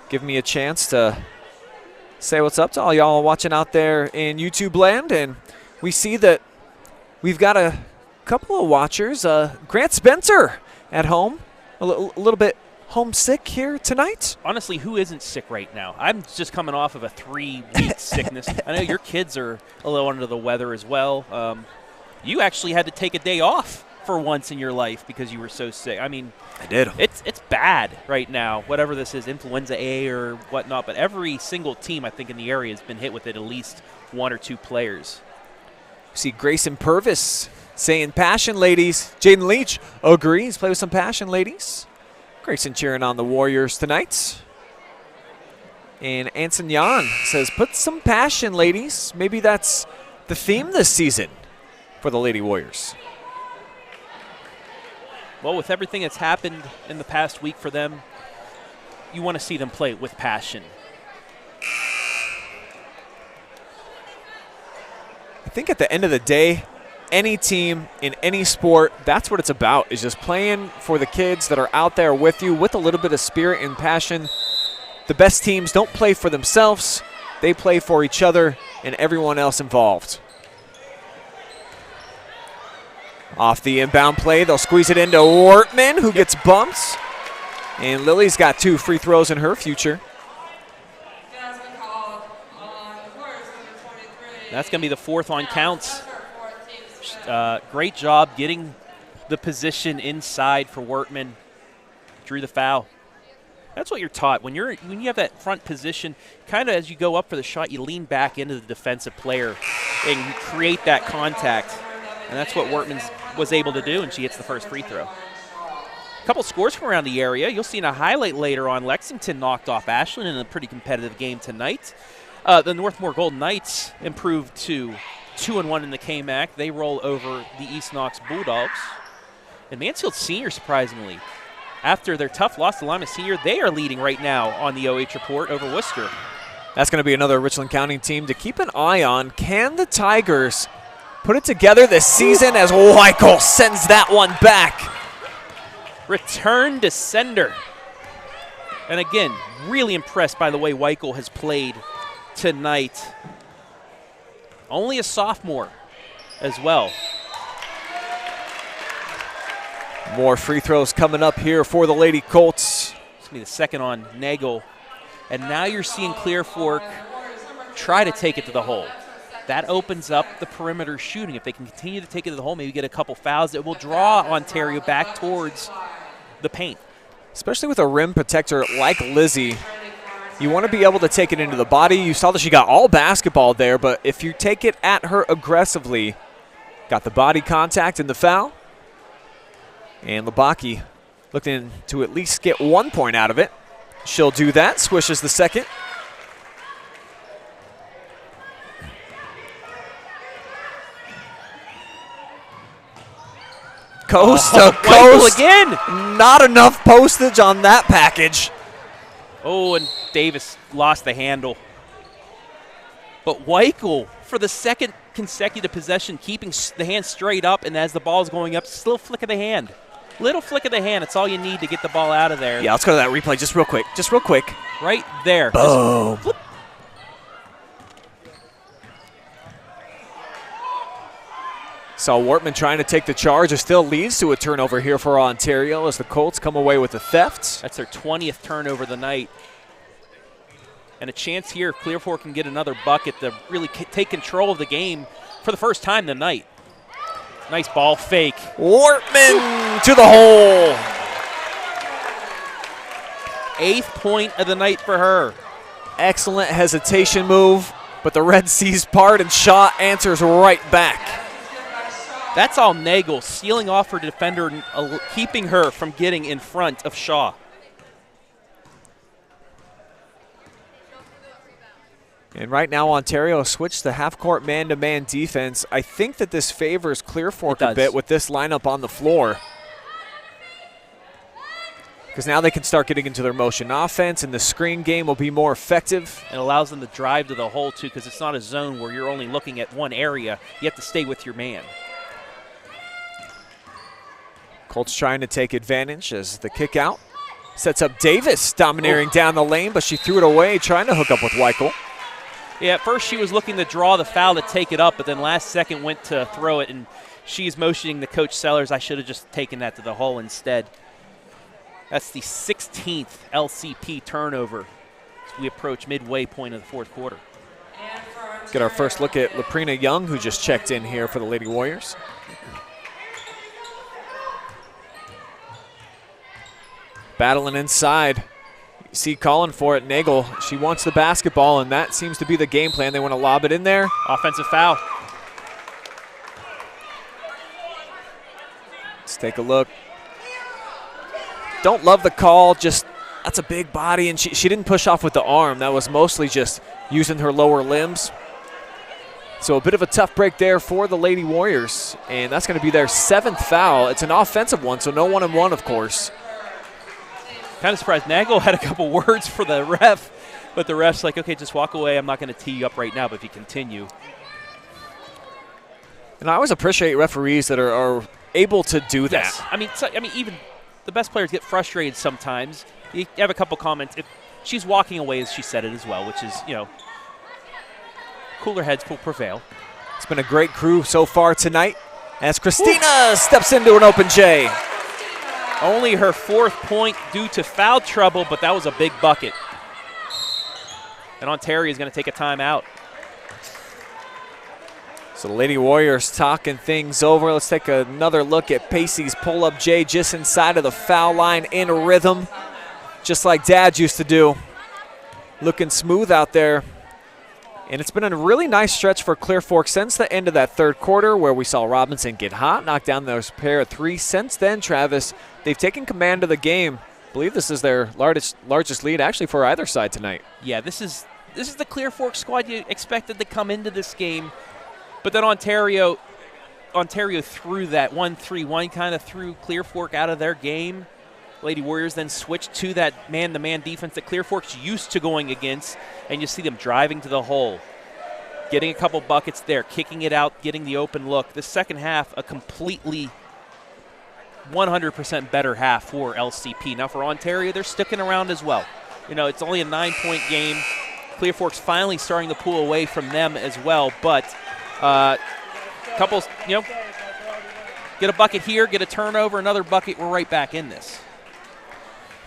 Speaker 2: Give me a chance to say what's up to all y'all watching out there in YouTube land, and we see that we've got a couple of watchers. Grant Spencer at home, a little bit homesick here tonight.
Speaker 5: Honestly, who isn't sick right now? I'm just coming off of a 3-week sickness. I know your kids are a little under the weather as well. You actually had to take a day off for once in your life because you were so sick. I mean,
Speaker 2: I did.
Speaker 5: It's bad right now, whatever this is, influenza A or whatnot, but every single team, I think, in the area has been hit with it, at least 1 or 2 players.
Speaker 2: See Grayson Purvis saying passion, ladies. Jaden Leach agrees. Play with some passion, ladies. Grayson cheering on the Warriors tonight. And Anson Yan says, put some passion, ladies. Maybe that's the theme this season for the Lady Warriors.
Speaker 5: Well, with everything that's happened in the past week for them, you want to see them play with passion.
Speaker 2: I think at the end of the day, any team in any sport, that's what it's about, is just playing for the kids that are out there with you with a little bit of spirit and passion. The best teams don't play for themselves. They play for each other and everyone else involved. Off the inbound play, they'll squeeze it into Wortman, who gets bumped. And Lily's got 2 free throws in her future.
Speaker 5: That's going to be the 4th on counts. Great job getting the position inside for Wortman. Drew the foul. That's what you're taught. When you have that front position, kind of as you go up for the shot, you lean back into the defensive player and you create that contact. And that's what Wortman was able to do, and she hits the first free throw. A couple scores from around the area. You'll see in a highlight later on, Lexington knocked off Ashland in a pretty competitive game tonight. The Northmore Golden Knights improved to 2-1 in the KMAC. They roll over the East Knox Bulldogs. And Mansfield Senior, surprisingly, after their tough loss to Lima Senior, they are leading right now on the OH report over Worcester.
Speaker 2: That's going to be another Richland County team to keep an eye on. Can the Tigers put it together this season as Weichel sends that one back?
Speaker 5: Return to sender. And again, really impressed by the way Weichel has played tonight. Only a sophomore as well.
Speaker 2: More free throws coming up here for the Lady Colts.
Speaker 5: It's going to be the 2nd on Nagel. And now you're seeing Clear Fork try to take it to the hole. That opens up the perimeter shooting. If they can continue to take it to the hole, maybe get a couple fouls, it will draw Ontario back towards the paint.
Speaker 2: Especially with a rim protector like Lizzie, you want to be able to take it into the body. You saw that she got all basketball there, but if you take it at her aggressively, got the body contact and the foul. And Labaki looking to at least get 1 point out of it. She'll do that, swishes the second. Coast to coast.
Speaker 5: Again.
Speaker 2: Not enough postage on that package.
Speaker 5: Oh, and Davis lost the handle. But Weichel, for the 2nd consecutive possession, keeping the hand straight up, and as the ball's going up, still flick of the hand. Little flick of the hand. It's all you need to get the ball out of there.
Speaker 2: Yeah, let's go to that replay just real quick. Just real quick.
Speaker 5: Right there.
Speaker 2: Boom. Saw Wortman trying to take the charge. It still leads to a turnover here for Ontario as the Colts come away with the theft.
Speaker 5: That's their 20th turnover of the night. And a chance here if Clear Fork can get another bucket to really take control of the game for the first time tonight. Nice ball fake.
Speaker 2: Wortman to the hole.
Speaker 5: 8th point of the night for her.
Speaker 2: Excellent hesitation move, but the Red Seas part and Shaw answers right back.
Speaker 5: That's all Nagel, stealing off her defender and keeping her from getting in front of Shaw.
Speaker 2: And right now, Ontario switched to half-court man-to-man defense. I think that this favors Clear Fork a bit with this lineup on the floor. Because now they can start getting into their motion offense, and the screen game will be more effective.
Speaker 5: It allows them to drive to the hole, too, because it's not a zone where you're only looking at one area. You have to stay with your man.
Speaker 2: Colts trying to take advantage as the kick out. Sets up Davis, domineering down the lane, but she threw it away, trying to hook up with Weichel.
Speaker 5: Yeah, at first she was looking to draw the foul to take it up, but then last second went to throw it, and she's motioning to Coach Sellers, I should have just taken that to the hole instead. That's the 16th LCP turnover as we approach midway point of the fourth quarter.
Speaker 2: Get our first look at Laprina Young, who just checked in here for the Lady Warriors. Battling inside. You see calling for it, Nagel. She wants the basketball, and that seems to be the game plan. They want to lob it in there.
Speaker 5: Offensive foul.
Speaker 2: Let's take a look. Don't love the call, just that's a big body, and she didn't push off with the arm. That was mostly just using her lower limbs. So a bit of a tough break there for the Lady Warriors, and that's going to be their 7th foul. It's an offensive one, so no 1-and-1, of course.
Speaker 5: Kind of surprised. Nagel had a couple words for the ref, but the ref's like, okay, just walk away. I'm not going to tee you up right now, but if you continue.
Speaker 2: And I always appreciate referees that are able to do that.
Speaker 5: Yes. I mean, even the best players get frustrated sometimes. You have a couple comments. If she's walking away, as she said it as well, which is, cooler heads will prevail.
Speaker 2: It's been a great crew so far tonight as Christina steps into an open J.
Speaker 5: Only her 4th point due to foul trouble, but that was a big bucket. And Ontario is going to take a timeout.
Speaker 2: So the Lady Warriors talking things over. Let's take another look at Pacey's pull-up J just inside of the foul line in rhythm, just like Dad used to do. Looking smooth out there. And it's been a really nice stretch for Clear Fork since the end of that third quarter where we saw Robinson get hot, knock down those pair of 3. Since then, Travis, they've taken command of the game. I believe this is their largest lead actually for either side tonight.
Speaker 5: Yeah, this is the Clear Fork squad you expected to come into this game. But then Ontario threw that 1-3-1, kind of threw Clear Fork out of their game. Lady Warriors then switched to that man-to-man defense that Clear Fork's used to going against, and you see them driving to the hole, getting a couple buckets there, kicking it out, getting the open look. The second half, a completely 100% better half for LCP. Now for Ontario, they're sticking around as well. It's only a 9-point game. Clear Fork's finally starting to pull away from them as well, but couples, get a bucket here, get a turnover, another bucket, we're right back in this.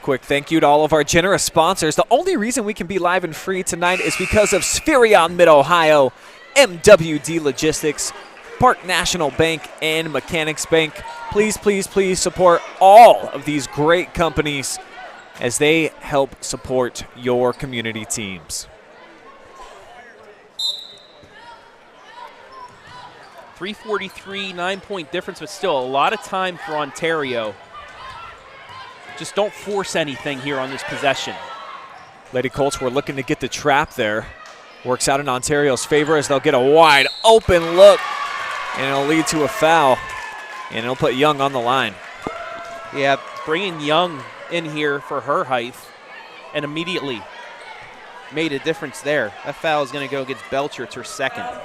Speaker 2: Quick thank you to all of our generous sponsors. The only reason we can be live and free tonight is because of Spherion Mid-Ohio, MWD Logistics, Park National Bank, and Mechanics Bank. Please, please, please support all of these great companies as they help support your community teams.
Speaker 5: 3:43, 9-point difference, but still a lot of time for Ontario. Just don't force anything here on this possession.
Speaker 2: Lady Colts were looking to get the trap there. Works out in Ontario's favor as they'll get a wide open look, and it'll lead to a foul, and it'll put Young on the line.
Speaker 5: Yeah, bringing Young in here for her height, and immediately made a difference there. That foul is going to go against Belcher. It's her 2nd.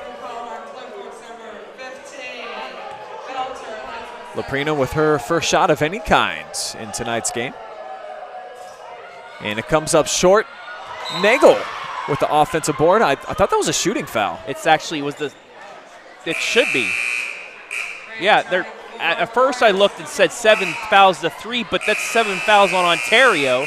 Speaker 2: Laprina with her first shot of any kind in tonight's game. And it comes up short. Nagel with the offensive board. I thought that was a shooting foul.
Speaker 5: It should be. Yeah, at first I looked and said 7 fouls to 3, but that's 7 fouls on Ontario.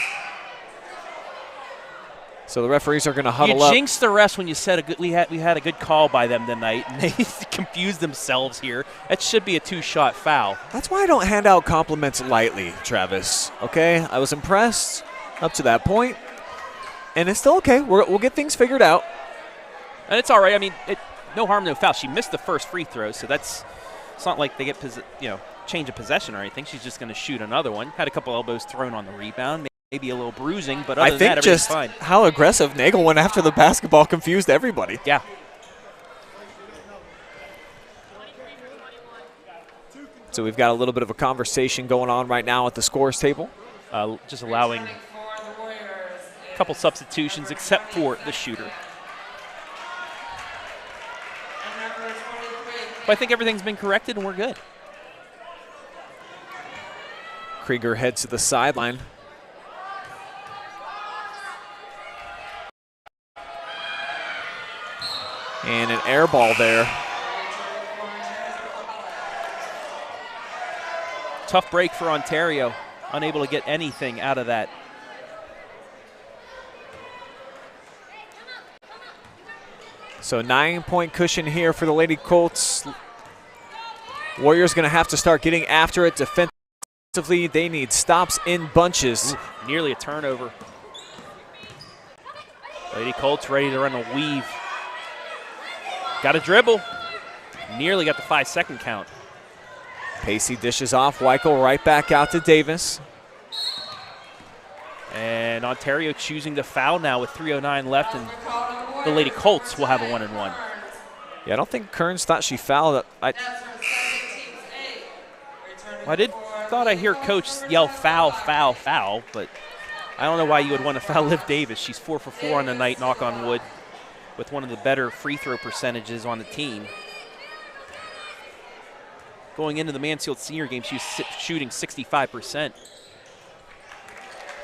Speaker 2: So the referees are going to huddle
Speaker 5: you
Speaker 2: up.
Speaker 5: You jinxed the rest when you said we had a good call by them tonight, and they confused themselves here. That should be a 2-shot foul.
Speaker 2: That's why I don't hand out compliments lightly, Travis. Okay, I was impressed up to that point, and it's still okay. We'll get things figured out.
Speaker 5: And it's all right. I mean, no harm, no foul. She missed the first free throw, so it's not like they get change of possession or anything. She's just going to shoot another one. Had a couple elbows thrown on the rebound. Maybe a little bruising, but other than that, everything's fine.
Speaker 2: I think just how aggressive Nagel went after the basketball confused everybody.
Speaker 5: Yeah.
Speaker 2: So we've got a little bit of a conversation going on right now at the scores table.
Speaker 5: Just allowing a couple substitutions except for the shooter. But I think everything's been corrected and we're good.
Speaker 2: Krieger heads to the sideline. And an air ball there.
Speaker 5: Tough break for Ontario. Unable to get anything out of that.
Speaker 2: So 9-point cushion here for the Lady Colts. Warriors going to have to start getting after it defensively. They need stops in bunches.
Speaker 5: Ooh, nearly a turnover. Lady Colts ready to run a weave. Got a dribble. Nearly got the 5-second count.
Speaker 2: Pacey dishes off. Weichel right back out to Davis.
Speaker 5: And Ontario choosing to foul now with 3:09 left, and the Lady Colts will have a 1-and-1.
Speaker 2: Yeah, I don't think Kearns thought she fouled. I
Speaker 5: thought I hear Coach yell foul, foul, foul, but I don't know why you would want to foul Liv Davis. She's 4 for 4 on the night, knock on wood, with one of the better free throw percentages on the team. Going into the Mansfield Senior game, she was shooting 65%.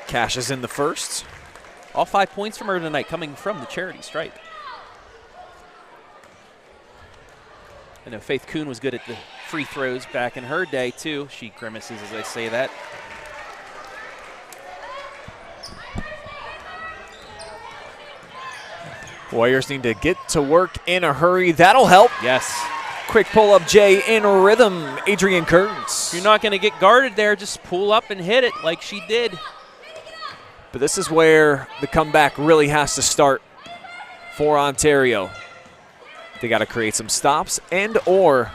Speaker 2: Cash is in the first.
Speaker 5: All 5 points from her tonight coming from the charity stripe. I know Faith Kuhn was good at the free throws back in her day, too. She grimaces as I say that.
Speaker 2: Warriors need to get to work in a hurry. That'll help.
Speaker 5: Yes.
Speaker 2: Quick pull-up J in rhythm, Adrian Kearns.
Speaker 5: If you're not going to get guarded there, just pull up and hit it like she did.
Speaker 2: But this is where the comeback really has to start for Ontario. They got to create some stops and or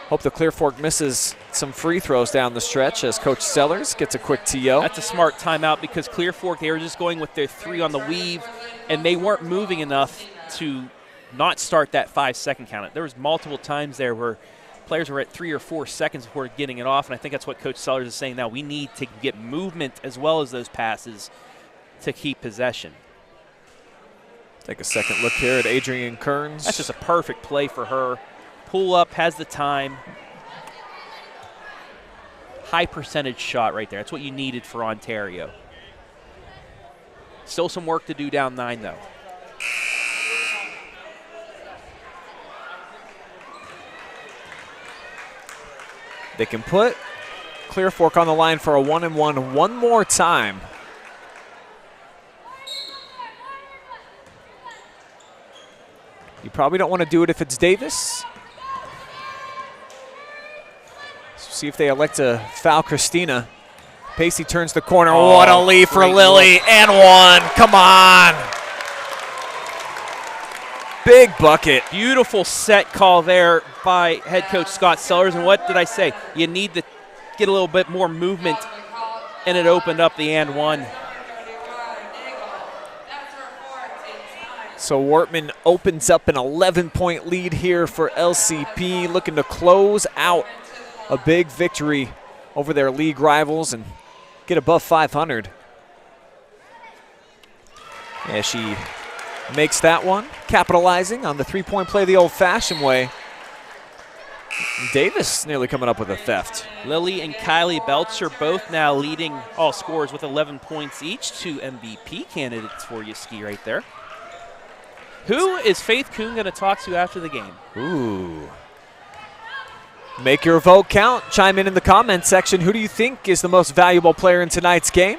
Speaker 2: hope the Clear Fork misses some free throws down the stretch as Coach Sellers gets a quick TO.
Speaker 5: That's a smart timeout because Clear Fork, they were just going with their 3 on the weave, and they weren't moving enough to not start that 5-second count. There was multiple times there where players were at 3 or 4 seconds before getting it off, and I think that's what Coach Sellers is saying now. We need to get movement as well as those passes to keep possession.
Speaker 2: Take a second look here at Adrian Kearns.
Speaker 5: That's just a perfect play for her. Pull up, has the time. High percentage shot right there. That's what you needed for Ontario. Still some work to do down 9, though.
Speaker 2: They can put Clear Fork on the line for a 1-and-1 one more time. You probably don't want to do it if it's Davis. See if they elect to foul Christina. Pacey turns the corner.
Speaker 5: Oh,
Speaker 2: what a lead for Lilly. And one. Come on. Big bucket.
Speaker 5: Beautiful set call there by head coach Scott Sellers. And what did I say? You need to get a little bit more movement, and it opened up the and one.
Speaker 2: So Wortman opens up an 11-point lead here for LCP, looking to close out a big victory over their league rivals and get above 500. Yeah, she makes that one, capitalizing on the three-point play the old-fashioned way. Davis nearly coming up with a theft.
Speaker 5: Lilly and Kylie Belcher both now leading all scorers with 11 points each. 2 MVP candidates for you, Ski, right there. Who is Faith Kuhn going to talk to after the game?
Speaker 2: Ooh. Make your vote count. Chime in the comment section. Who do you think is the most valuable player in tonight's game?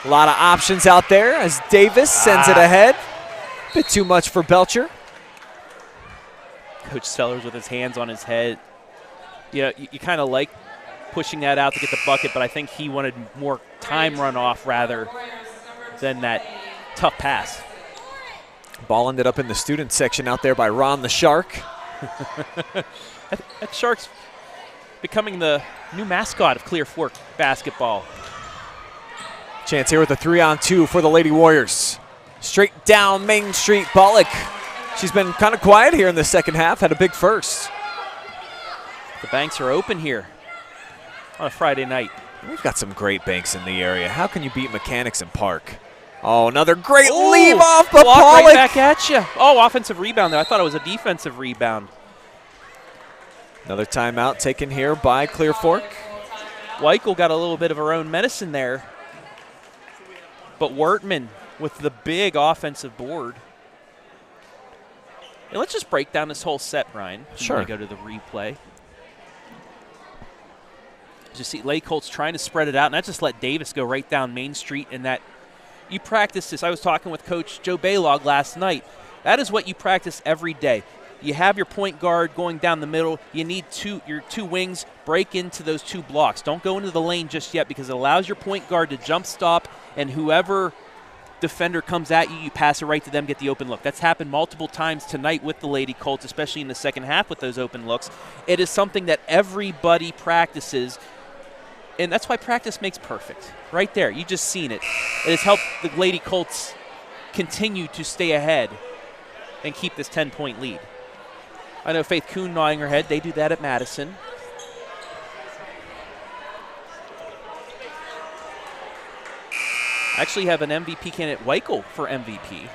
Speaker 2: A lot of options out there as Davis sends it ahead. Bit too much for Belcher.
Speaker 5: Coach Sellers with his hands on his head. You kind of like pushing that out to get the bucket, but I think he wanted more time runoff rather than that tough pass.
Speaker 2: Ball ended up in the student section out there by Ron the Shark.
Speaker 5: That Shark's becoming the new mascot of Clear Fork basketball.
Speaker 2: Chance here with a 3-on-2 for the Lady Warriors. Straight down Main Street, Bollock. She's been kind of quiet here in the second half, had a big first.
Speaker 5: The banks are open here on a Friday night.
Speaker 2: We've got some great banks in the area. How can you beat Mechanics and Park? Oh, another great leave off, but
Speaker 5: Pollock
Speaker 2: Pollock.
Speaker 5: right back at you. Oh, offensive rebound there. I thought it was a defensive rebound.
Speaker 2: Another timeout taken here by Clear Fork.
Speaker 5: Weichel got a little bit of her own medicine there. But Wortman with the big offensive board. And let's just break down this whole set, Ryan.
Speaker 2: Sure.
Speaker 5: Go to the replay. Just see Lady Colts trying to spread it out, and that just let Davis go right down Main Street. And that you practice this. I was talking with Coach Joe Baylog last night. That is what you practice every day. You have your point guard going down the middle. You need your two wings break into those two blocks. Don't go into the lane just yet because it allows your point guard to jump stop, and whoever defender comes at you, you pass it right to them, get the open look. That's happened multiple times tonight with the Lady Colts, especially in the second half with those open looks. It is something that everybody practices, and that's why practice makes perfect. Right there, you just seen it. It has helped the Lady Colts continue to stay ahead and keep this 10-point lead. I know Faith Kuhn nodding her head. They do that at Madison. I actually have an MVP candidate, Weichel, for MVP.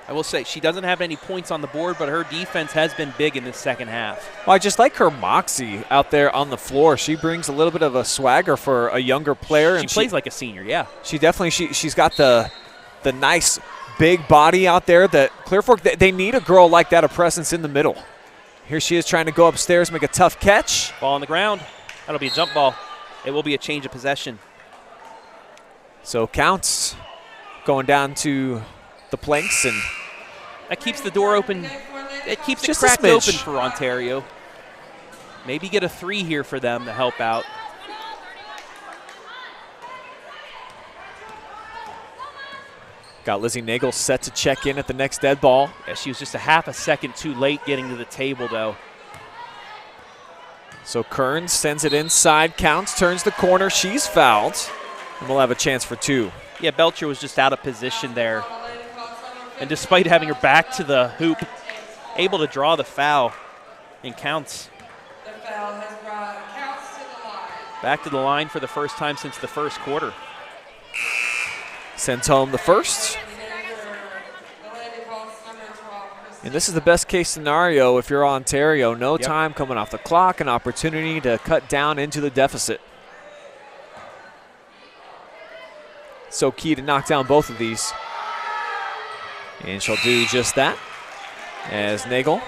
Speaker 5: I will say she doesn't have any points on the board, but her defense has been big in this second half.
Speaker 2: Well, I just like her moxie out there on the floor. She brings a little bit of a swagger for a younger player.
Speaker 5: She plays like a senior, yeah.
Speaker 2: She definitely, she's got the nice big body out there that Clear Fork, they need a girl like that, a presence in the middle. Here she is trying to go upstairs, make a tough catch.
Speaker 5: Ball on the ground. That'll be a jump ball. It will be a change of possession.
Speaker 2: So counts going down to the planks, and
Speaker 5: that keeps the door open. It keeps it
Speaker 2: just
Speaker 5: cracked open for Ontario. Maybe get a 3 here for them to help out.
Speaker 2: Got Lizzie Nagel set to check in at the next dead ball.
Speaker 5: Yeah, she was just a half a second too late getting to the table, though.
Speaker 2: So Kearns sends it inside, counts, turns the corner. She's fouled, and we'll have a chance for 2.
Speaker 5: Yeah, Belcher was just out of position there. And despite having her back to the hoop, able to draw the foul and counts.
Speaker 9: The foul has brought counts to the line.
Speaker 5: Back to the line for the first time since the first quarter.
Speaker 2: Sends home the first. And this is the best case scenario if you're Ontario. No time coming off the clock, an opportunity to cut down into the deficit. So key to knock down both of these. And she'll do just that as Nagel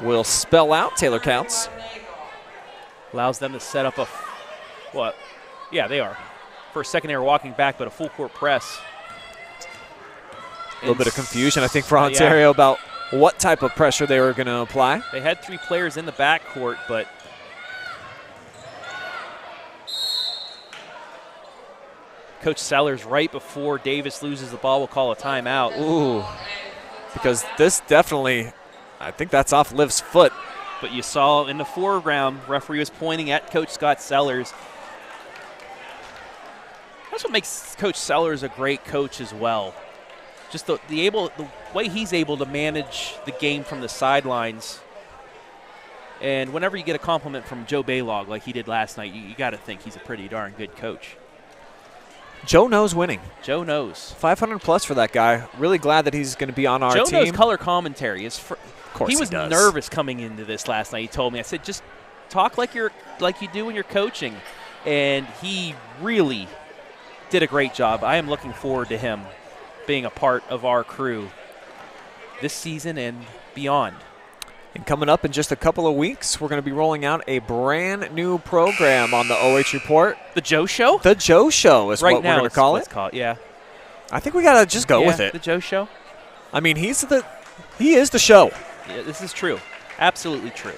Speaker 2: will spell out Taylor Counts.
Speaker 5: Allows them to set up a, what? Yeah, they are. For a second they were walking back, but a full court press.
Speaker 2: A little bit of confusion, I think, for Ontario about what type of pressure they were going to apply.
Speaker 5: They had 3 players in the backcourt, but Coach Sellers, right before Davis loses the ball, will call a timeout.
Speaker 2: Ooh, because this definitely, I think that's off Liv's foot.
Speaker 5: But you saw in the foreground, referee was pointing at Coach Scott Sellers. That's what makes Coach Sellers a great coach as well. Just the way he's able to manage the game from the sidelines. And whenever you get a compliment from Joe Baylog like he did last night, you got to think he's a pretty darn good coach.
Speaker 2: Joe knows winning.
Speaker 5: Joe knows.
Speaker 2: 500 plus for that guy. Really glad that he's going to be on our team.
Speaker 5: Joe knows color commentary.
Speaker 2: Of course
Speaker 5: he was
Speaker 2: does.
Speaker 5: Nervous coming into this last night. He told me, I said, just talk like you do when you're coaching. And he really did a great job. I am looking forward to him being a part of our crew this season and beyond.
Speaker 2: And coming up in just a couple of weeks, we're going to be rolling out a brand new program on the OH Report.
Speaker 5: The Joe Show?
Speaker 2: The Joe Show is
Speaker 5: right
Speaker 2: what
Speaker 5: now
Speaker 2: we're going to call
Speaker 5: it. Yeah.
Speaker 2: I think we got to just go with it.
Speaker 5: The Joe Show.
Speaker 2: I mean, he is the show.
Speaker 5: Yeah, this is true. Absolutely true.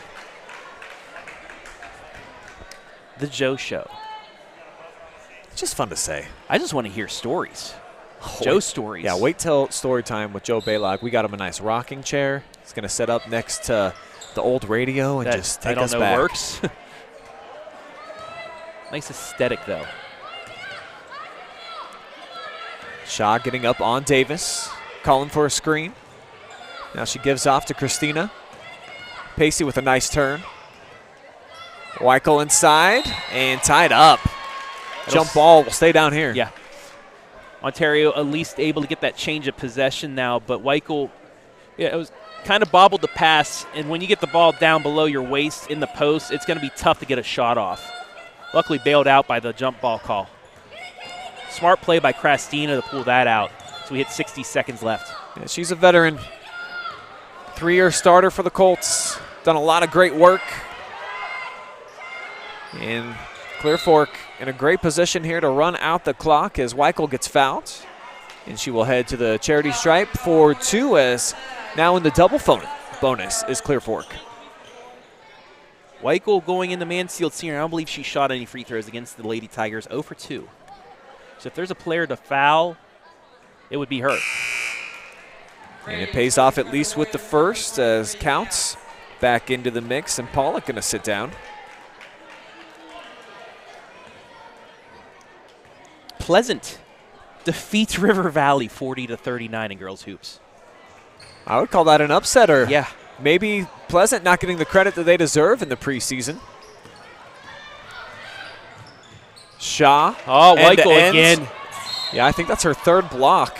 Speaker 5: The Joe Show.
Speaker 2: It's just fun to say.
Speaker 5: I just want to hear stories. Joe stories.
Speaker 2: Yeah, wait till story time with Joe Balog. We got him a nice rocking chair. He's going to set up next to the old radio and just take us back.
Speaker 5: Works. Nice aesthetic, though.
Speaker 2: Shaw getting up on Davis, calling for a screen. Now she gives off to Christina. Pacey with a nice turn. Weichel inside and tied up. Jump ball will stay down here.
Speaker 5: Yeah. Ontario at least able to get that change of possession now, but Weichel, it was kind of bobbled the pass, and when you get the ball down below your waist in the post, it's going to be tough to get a shot off. Luckily bailed out by the jump ball call. Smart play by Krastina to pull that out, so we hit 60 seconds left.
Speaker 2: Yeah, she's a veteran. 3-year starter for the Colts. Done a lot of great work. And Clear Fork in a great position here to run out the clock as Weichel gets fouled. And she will head to the charity stripe for 2 as now in the double bonus is Clear Fork.
Speaker 5: Weichel going into Mansfield Senior. I don't believe she shot any free throws against the Lady Tigers. 0 for 2. So if there's a player to foul, it would be her.
Speaker 2: And it pays off at least with the first as Counts back into the mix, and Pollock going to sit down.
Speaker 5: Pleasant defeats River Valley 40-39 in girls hoops.
Speaker 2: I would call that an upsetter.
Speaker 5: Yeah.
Speaker 2: Maybe Pleasant not getting the credit that they deserve in the preseason. Shaw.
Speaker 5: Oh, Weichel again.
Speaker 2: Yeah, I think that's her 3rd block.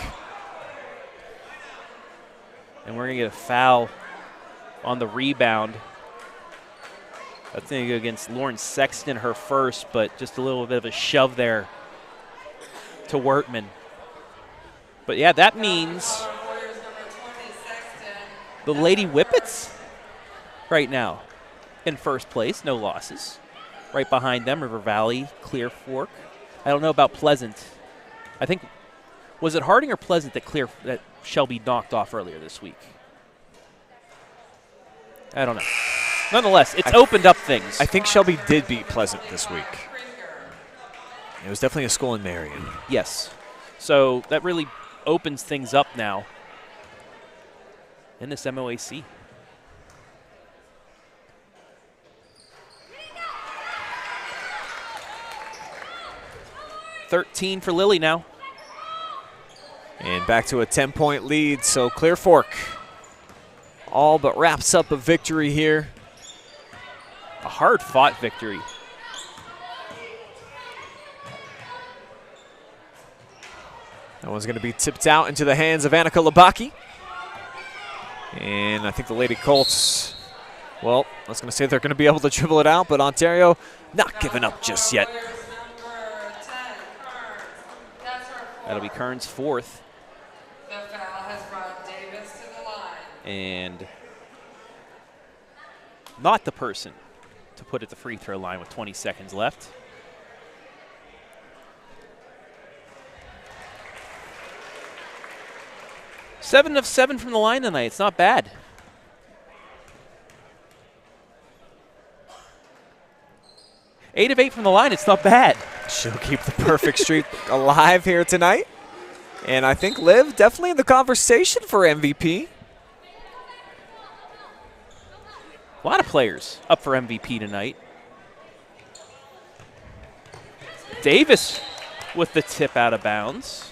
Speaker 5: And we're going to get a foul on the rebound. That's going to go against Lauren Sexton, her first, but just a little bit of a shove there to Wortman. But, yeah, that means the Lady Whippets right now in first place, no losses. Right behind them, River Valley, Clear Fork. I don't know about Pleasant. I think, was it Harding or Pleasant that Shelby knocked off earlier this week? I don't know. Nonetheless, it's opened up things.
Speaker 2: I think Shelby did beat Pleasant this week. It was definitely a school in Marion.
Speaker 5: Yes. So that really opens things up now in this MOAC. $13 for Lilly now.
Speaker 2: And back to a 10-point lead, so Clear Fork all but wraps up a victory here.
Speaker 5: A hard-fought victory.
Speaker 2: That one's going to be tipped out into the hands of Annika Labaki. And I think the Lady Colts, well, I was going to say they're going to be able to dribble it out, but Ontario not giving up just yet.
Speaker 5: That'll be Kern's 4th.
Speaker 9: The foul has brought Davis to the line.
Speaker 5: And not the person to put at the free throw line with 20 seconds left. Seven of 7 from the line tonight. It's not bad. Eight of 8 from the line. It's not bad.
Speaker 2: She'll keep the perfect streak alive here tonight. And I think Liv definitely in the conversation for MVP.
Speaker 5: A lot of players up for MVP tonight. Davis with the tip out of bounds.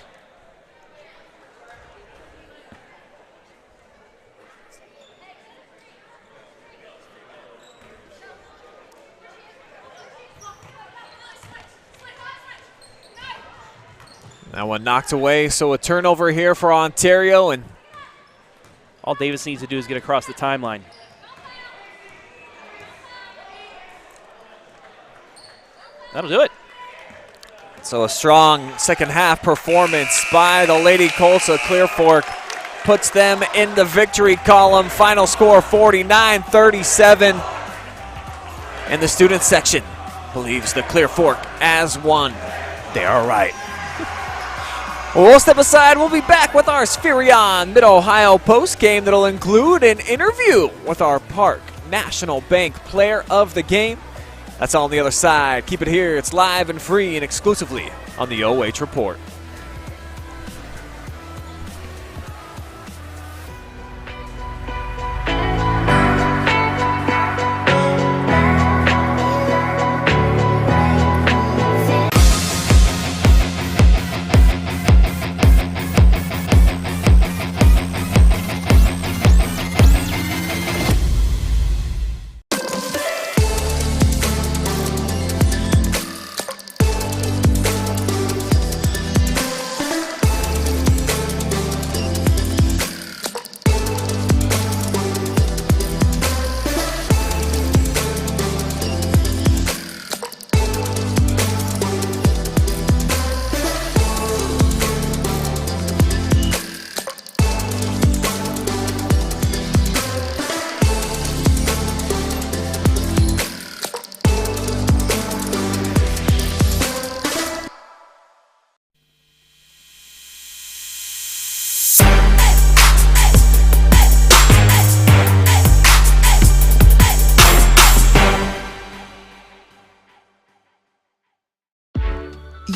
Speaker 2: That one knocked away, so a turnover here for Ontario, and
Speaker 5: all Davis needs to do is get across the timeline. That'll do it.
Speaker 2: So a strong second half performance by the Lady Colts of Clear Fork. puts them in the victory column. Final score 49-37. And the student section believes the Clear Fork as one. They are right. We'll step aside. We'll be back with our Spherion Mid-Ohio post game that'll include an interview with our Park National Bank player of the game. That's all on the other side. Keep it here. It's live and free and exclusively on the OH Report.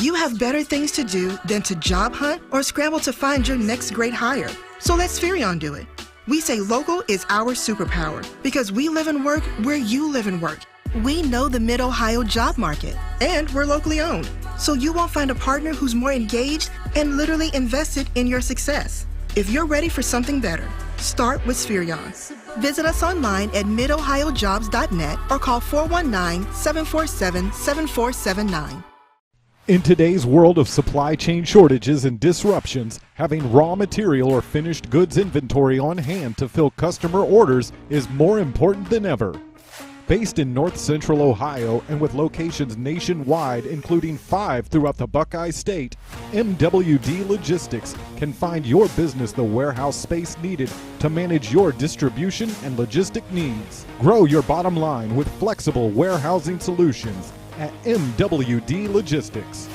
Speaker 3: You have better things to do than to job hunt or scramble to find your next great hire. So let Spherion do it. We say local is our superpower because we live and work where you live and work. We know the Mid-Ohio job market, and we're locally owned. So you won't find a partner who's more engaged and literally invested in your success. If you're ready for something better, start with Spherion. Visit us online at midohiojobs.net or call 419-747-7479.
Speaker 4: In today's world of supply chain shortages and disruptions, having raw material or finished goods inventory on hand to fill customer orders is more important than ever. Based in North Central Ohio and with locations nationwide, including 5 throughout the Buckeye State, MWD Logistics can find your business the warehouse space needed to manage your distribution and logistic needs. Grow your bottom line with flexible warehousing solutions at MWD Logistics.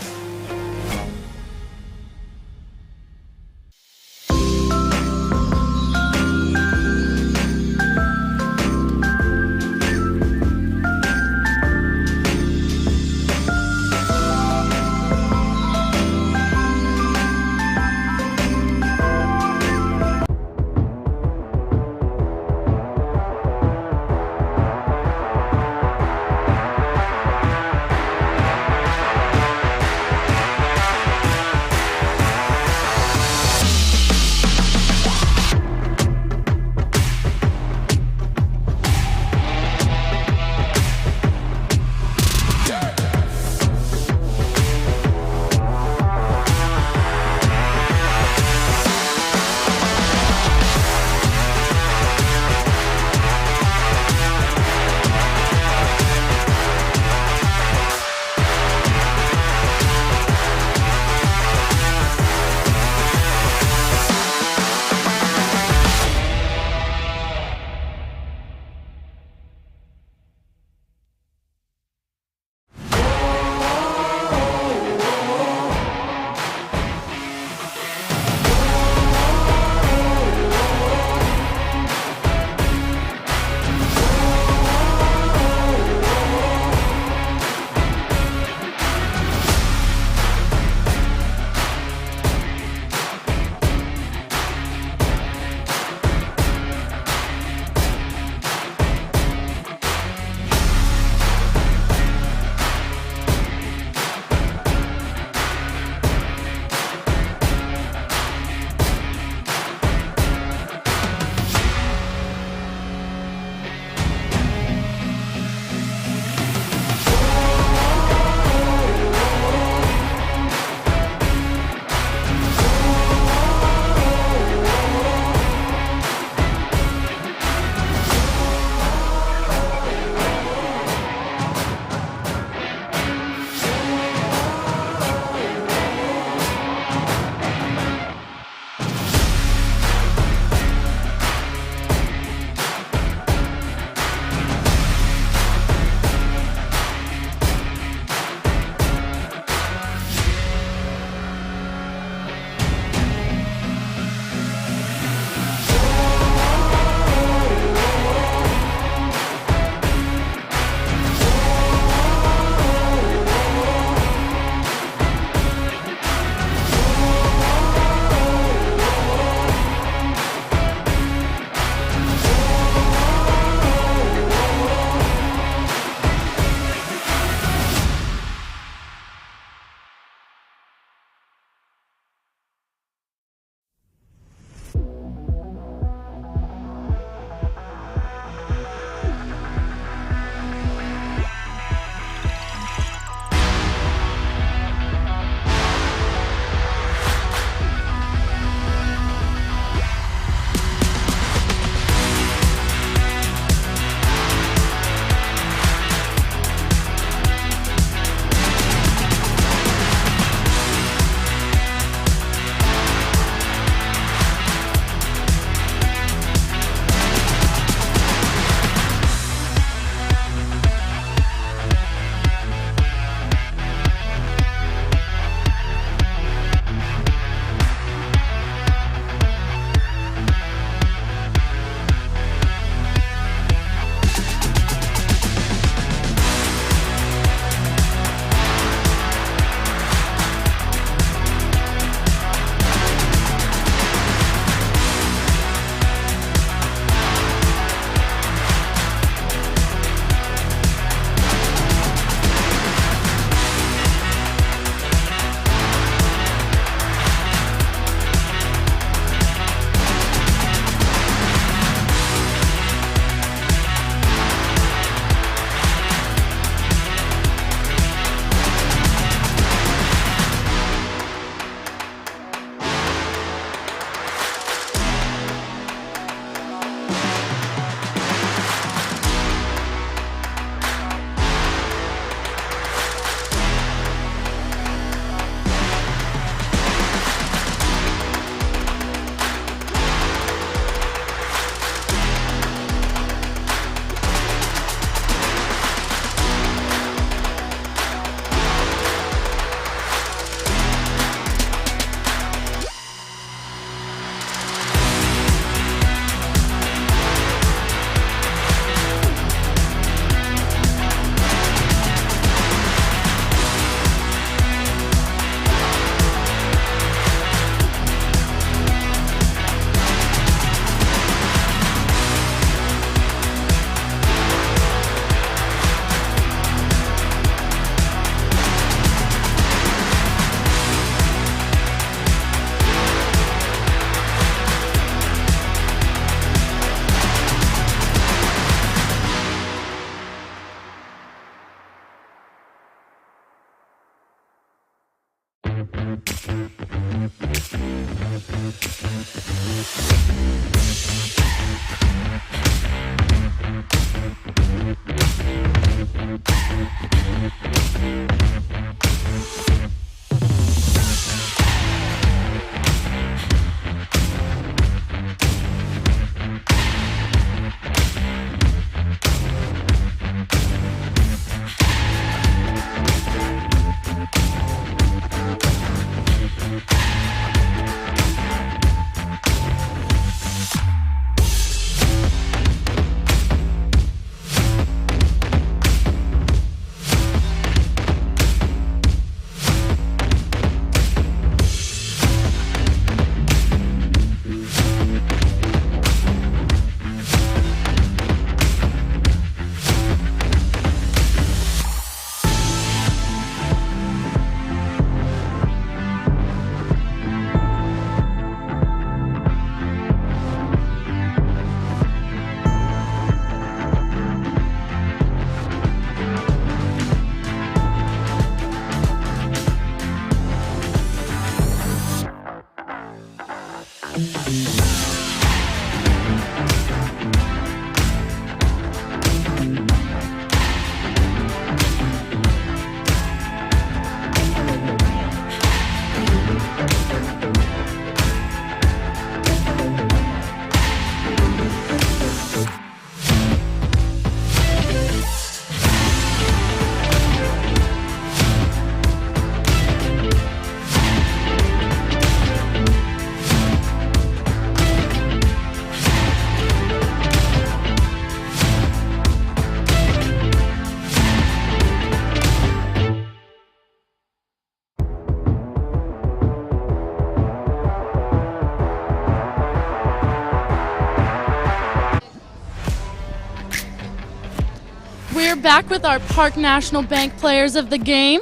Speaker 7: We're back with our Park National Bank players of the game.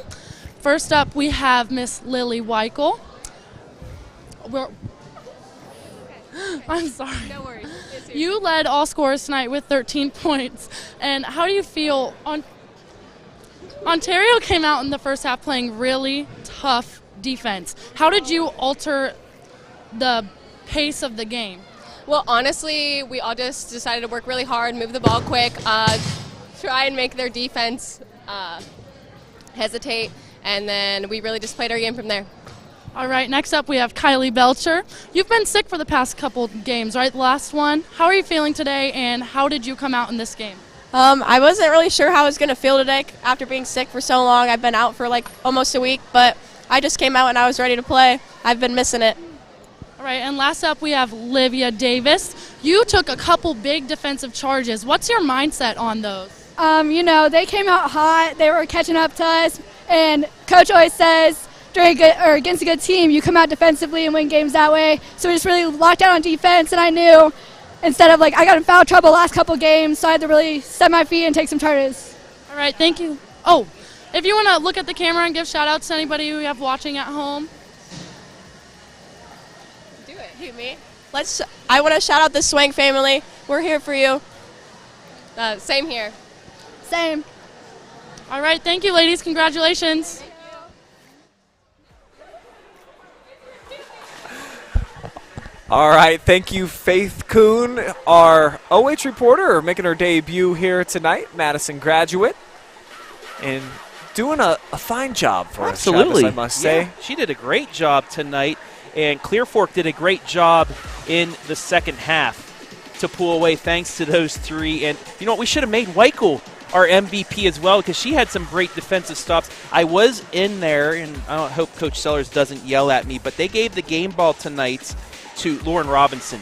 Speaker 7: First up, we have Miss Lilly Weichel. I'm sorry.
Speaker 10: No worries.
Speaker 7: You led all scorers tonight with 13 points. And how do you feel? Ontario came out in the first half playing really tough defense. How did you alter the pace of the game?
Speaker 10: Well, honestly, we all just decided to work really hard, move the ball quick, try and make their defense hesitate, and then we really just played our game from there.
Speaker 7: All right, next up we have Kylie Belcher. You've been sick for the past couple games, right? The last one. How are you feeling today, and how did you come out in this game?
Speaker 11: I wasn't really sure how I was going to feel today after being sick for so long. I've been out for like almost a week, but I just came out and I was ready to play. I've been missing it.
Speaker 7: All right, and last up we have Livia Davis. You took a couple big defensive charges. What's your mindset on those?
Speaker 12: They came out hot. They were catching up to us, and Coach always says against a good team, you come out defensively and win games that way. So we just really locked down on defense, and I knew instead of I got in foul trouble last couple games, so I had to really set my feet and take some charges.
Speaker 7: All right, thank you. Oh, if you want to look at the camera and give shout-outs to anybody who you have watching at home.
Speaker 11: Do it. Who, me? I want to shout out the Swank family. We're here for you.
Speaker 10: Same here.
Speaker 12: Same.
Speaker 7: All right, thank you, ladies. Congratulations.
Speaker 2: All right, thank you, Faith Kuhn, our OH reporter, making her debut here tonight, Madison graduate, and doing a fine job for us, Travis, I must say.
Speaker 5: Yeah, she did a great job tonight, and Clear Fork did a great job in the second half to pull away thanks to those three. And you know what, we should have made Weichel our MVP as well, because she had some great defensive stops. I was in there, and I hope Coach Sellers doesn't yell at me, but they gave the game ball tonight to Lauren Robinson.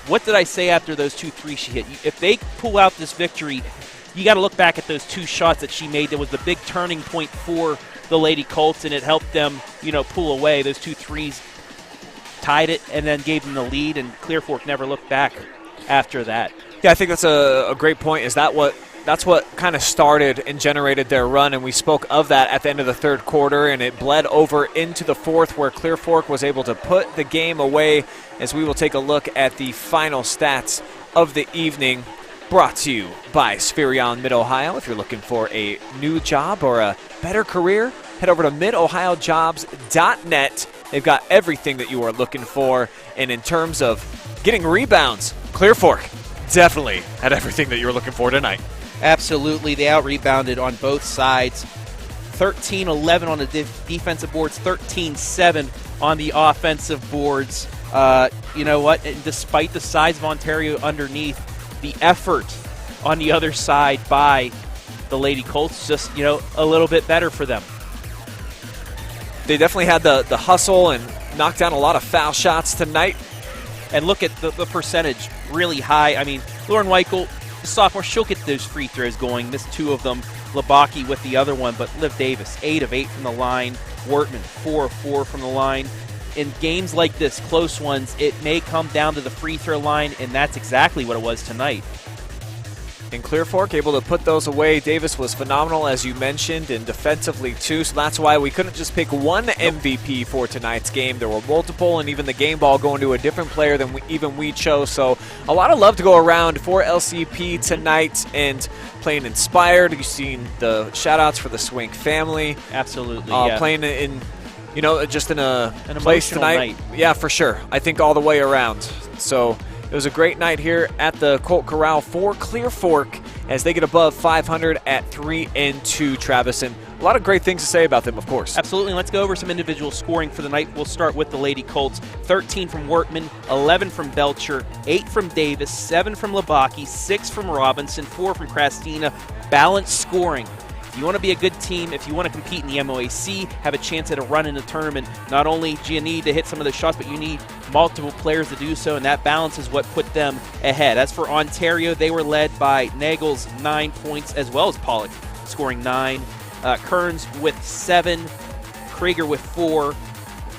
Speaker 5: What did I say after those 2 threes she hit? If they pull out this victory, you got to look back at those 2 shots that she made. That was the big turning point for the Lady Colts, and it helped them, pull away. Those 2 threes tied it and then gave them the lead, and Clear Fork never looked back after that.
Speaker 2: Yeah, I think that's a great point. That's what kind of started and generated their run, and we spoke of that at the end of the third quarter, and it bled over into the fourth where Clear Fork was able to put the game away, as we will take a look at the final stats of the evening, brought to you by Spherion Mid-Ohio. If you're looking for a new job or a better career, head over to midohiojobs.net They've got everything that you are looking for. And in terms of getting rebounds, Clear Fork definitely had everything that you were looking for tonight.
Speaker 5: Absolutely. They out-rebounded on both sides. 13-11 on the defensive boards, 13-7 on the offensive boards. You know what? And despite the size of Ontario underneath, the effort on the other side by the Lady Colts just, a little bit better for them.
Speaker 2: They definitely had the hustle and knocked down a lot of foul shots tonight.
Speaker 5: And look at the percentage, really high. I mean, Lauren Weichel, the sophomore, she'll get those free throws going. Missed 2 of them. Labaki with the other one, but Liv Davis, 8 of 8 from the line. Wortman, 4 of 4 from the line. In games like this, close ones, it may come down to the free throw line, and that's exactly what it was tonight.
Speaker 2: And Clear Fork able to put those away. Davis was phenomenal, as you mentioned, and defensively too, so that's why we couldn't just pick one MVP for tonight's game. There were multiple, and even the game ball going to a different player than we chose. So a lot of love to go around for LCP tonight, and playing inspired. You've seen the shout-outs for the Swink family.
Speaker 5: Absolutely, yeah.
Speaker 2: Playing in, just in a place tonight.
Speaker 5: Night.
Speaker 2: Yeah, for sure. I think all the way around. So it was a great night here at the Colt Corral for Clear Fork as they get above 500 at 3-2, Travis. And a lot of great things to say about them, of course.
Speaker 5: Absolutely. Let's go over some individual scoring for the night. We'll start with the Lady Colts. 13 from Wortman, 11 from Belcher, 8 from Davis, 7 from Labaki, 6 from Robinson, 4 from Krastina. Balanced scoring. If you want to be a good team, if you want to compete in the MOAC, have a chance at a run in the tournament, not only do you need to hit some of the shots, but you need multiple players to do so, and that balance is what put them ahead. As for Ontario, they were led by Nagel's 9 points, as well as Pollock scoring 9. Kearns with 7, Krieger with 4,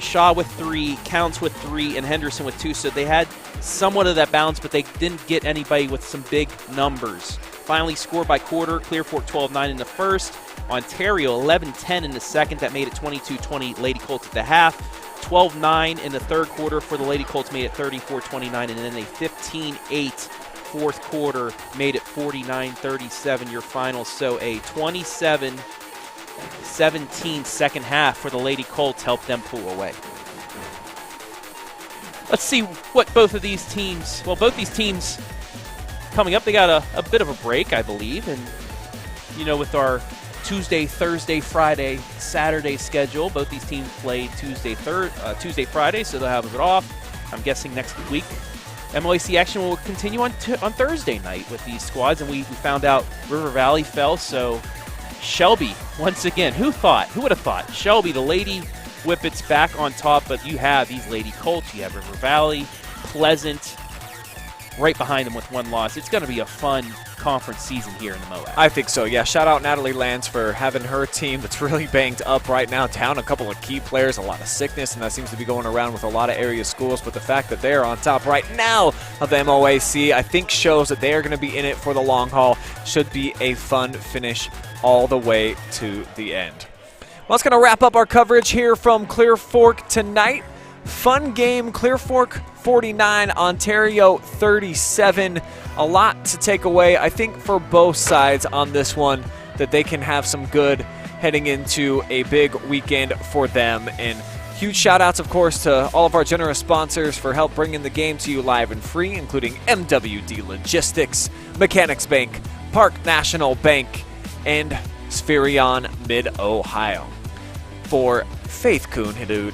Speaker 5: Shaw with 3, Counts with 3, and Henderson with 2. So they had somewhat of that balance, but they didn't get anybody with some big numbers. Finally, scored by quarter, Clear Fork 12-9 in the first, Ontario 11-10 in the second. That made it 22-20 Lady Colts at the half. 12-9 in the third quarter for the Lady Colts made it 34-29, and then a 15-8 fourth quarter made it 49-37 your final. So a 27-17 second half for the Lady Colts helped them pull away. Let's see what both these teams coming up, they got a bit of a break, I believe, and with our Tuesday, Thursday, Friday, Saturday schedule, both these teams play Tuesday, Friday, so they'll have it off. I'm guessing next week. MOAC action will continue on Thursday night with these squads, and we found out River Valley fell, so Shelby, once again, who would have thought? Shelby, the Lady Whippets back on top, but you have these Lady Colts, you have River Valley, Pleasant, right behind them with 1 loss. It's going to be a fun conference season here in the MOAC.
Speaker 2: I think so, yeah. Shout out Natalie Lance for having her team that's really banged up right now, down a couple of key players, a lot of sickness, and that seems to be going around with a lot of area schools. But the fact that they're on top right now of the MOAC, I think shows that they are going to be in it for the long haul. Should be a fun finish all the way to the end. Well, that's going to wrap up our coverage here from Clear Fork tonight. Fun game, Clear Fork 49, Ontario 37. A lot to take away, I think, for both sides on this one, that they can have some good heading into a big weekend for them. And huge shout-outs, of course, to all of our generous sponsors for help bringing the game to you live and free, including MWD Logistics, Mechanics Bank, Park National Bank, and Spherion Mid-Ohio. For Faith Kuhn, who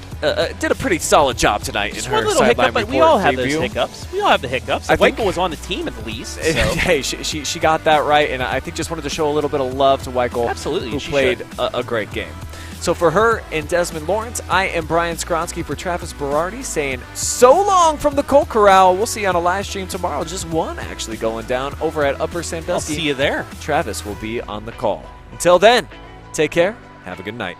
Speaker 2: did a pretty solid job tonight in her sideline report.
Speaker 5: We all have
Speaker 2: preview.
Speaker 5: those hiccups. We all have the hiccups. Weichel was on the team at least. So.
Speaker 2: Hey, she got that right, and I think just wanted to show a little bit of love to Weichel,
Speaker 5: absolutely,
Speaker 2: who played a great game. So for her and Desmond Lawrence, I am Brian Skowronski for Travis Berardi saying so long from the Colt Corral. We'll see you on a live stream tomorrow. Just one actually going down over at Upper Sandusky.
Speaker 5: I'll see you there.
Speaker 2: Travis will be on the call. Until then, take care. Have a good night.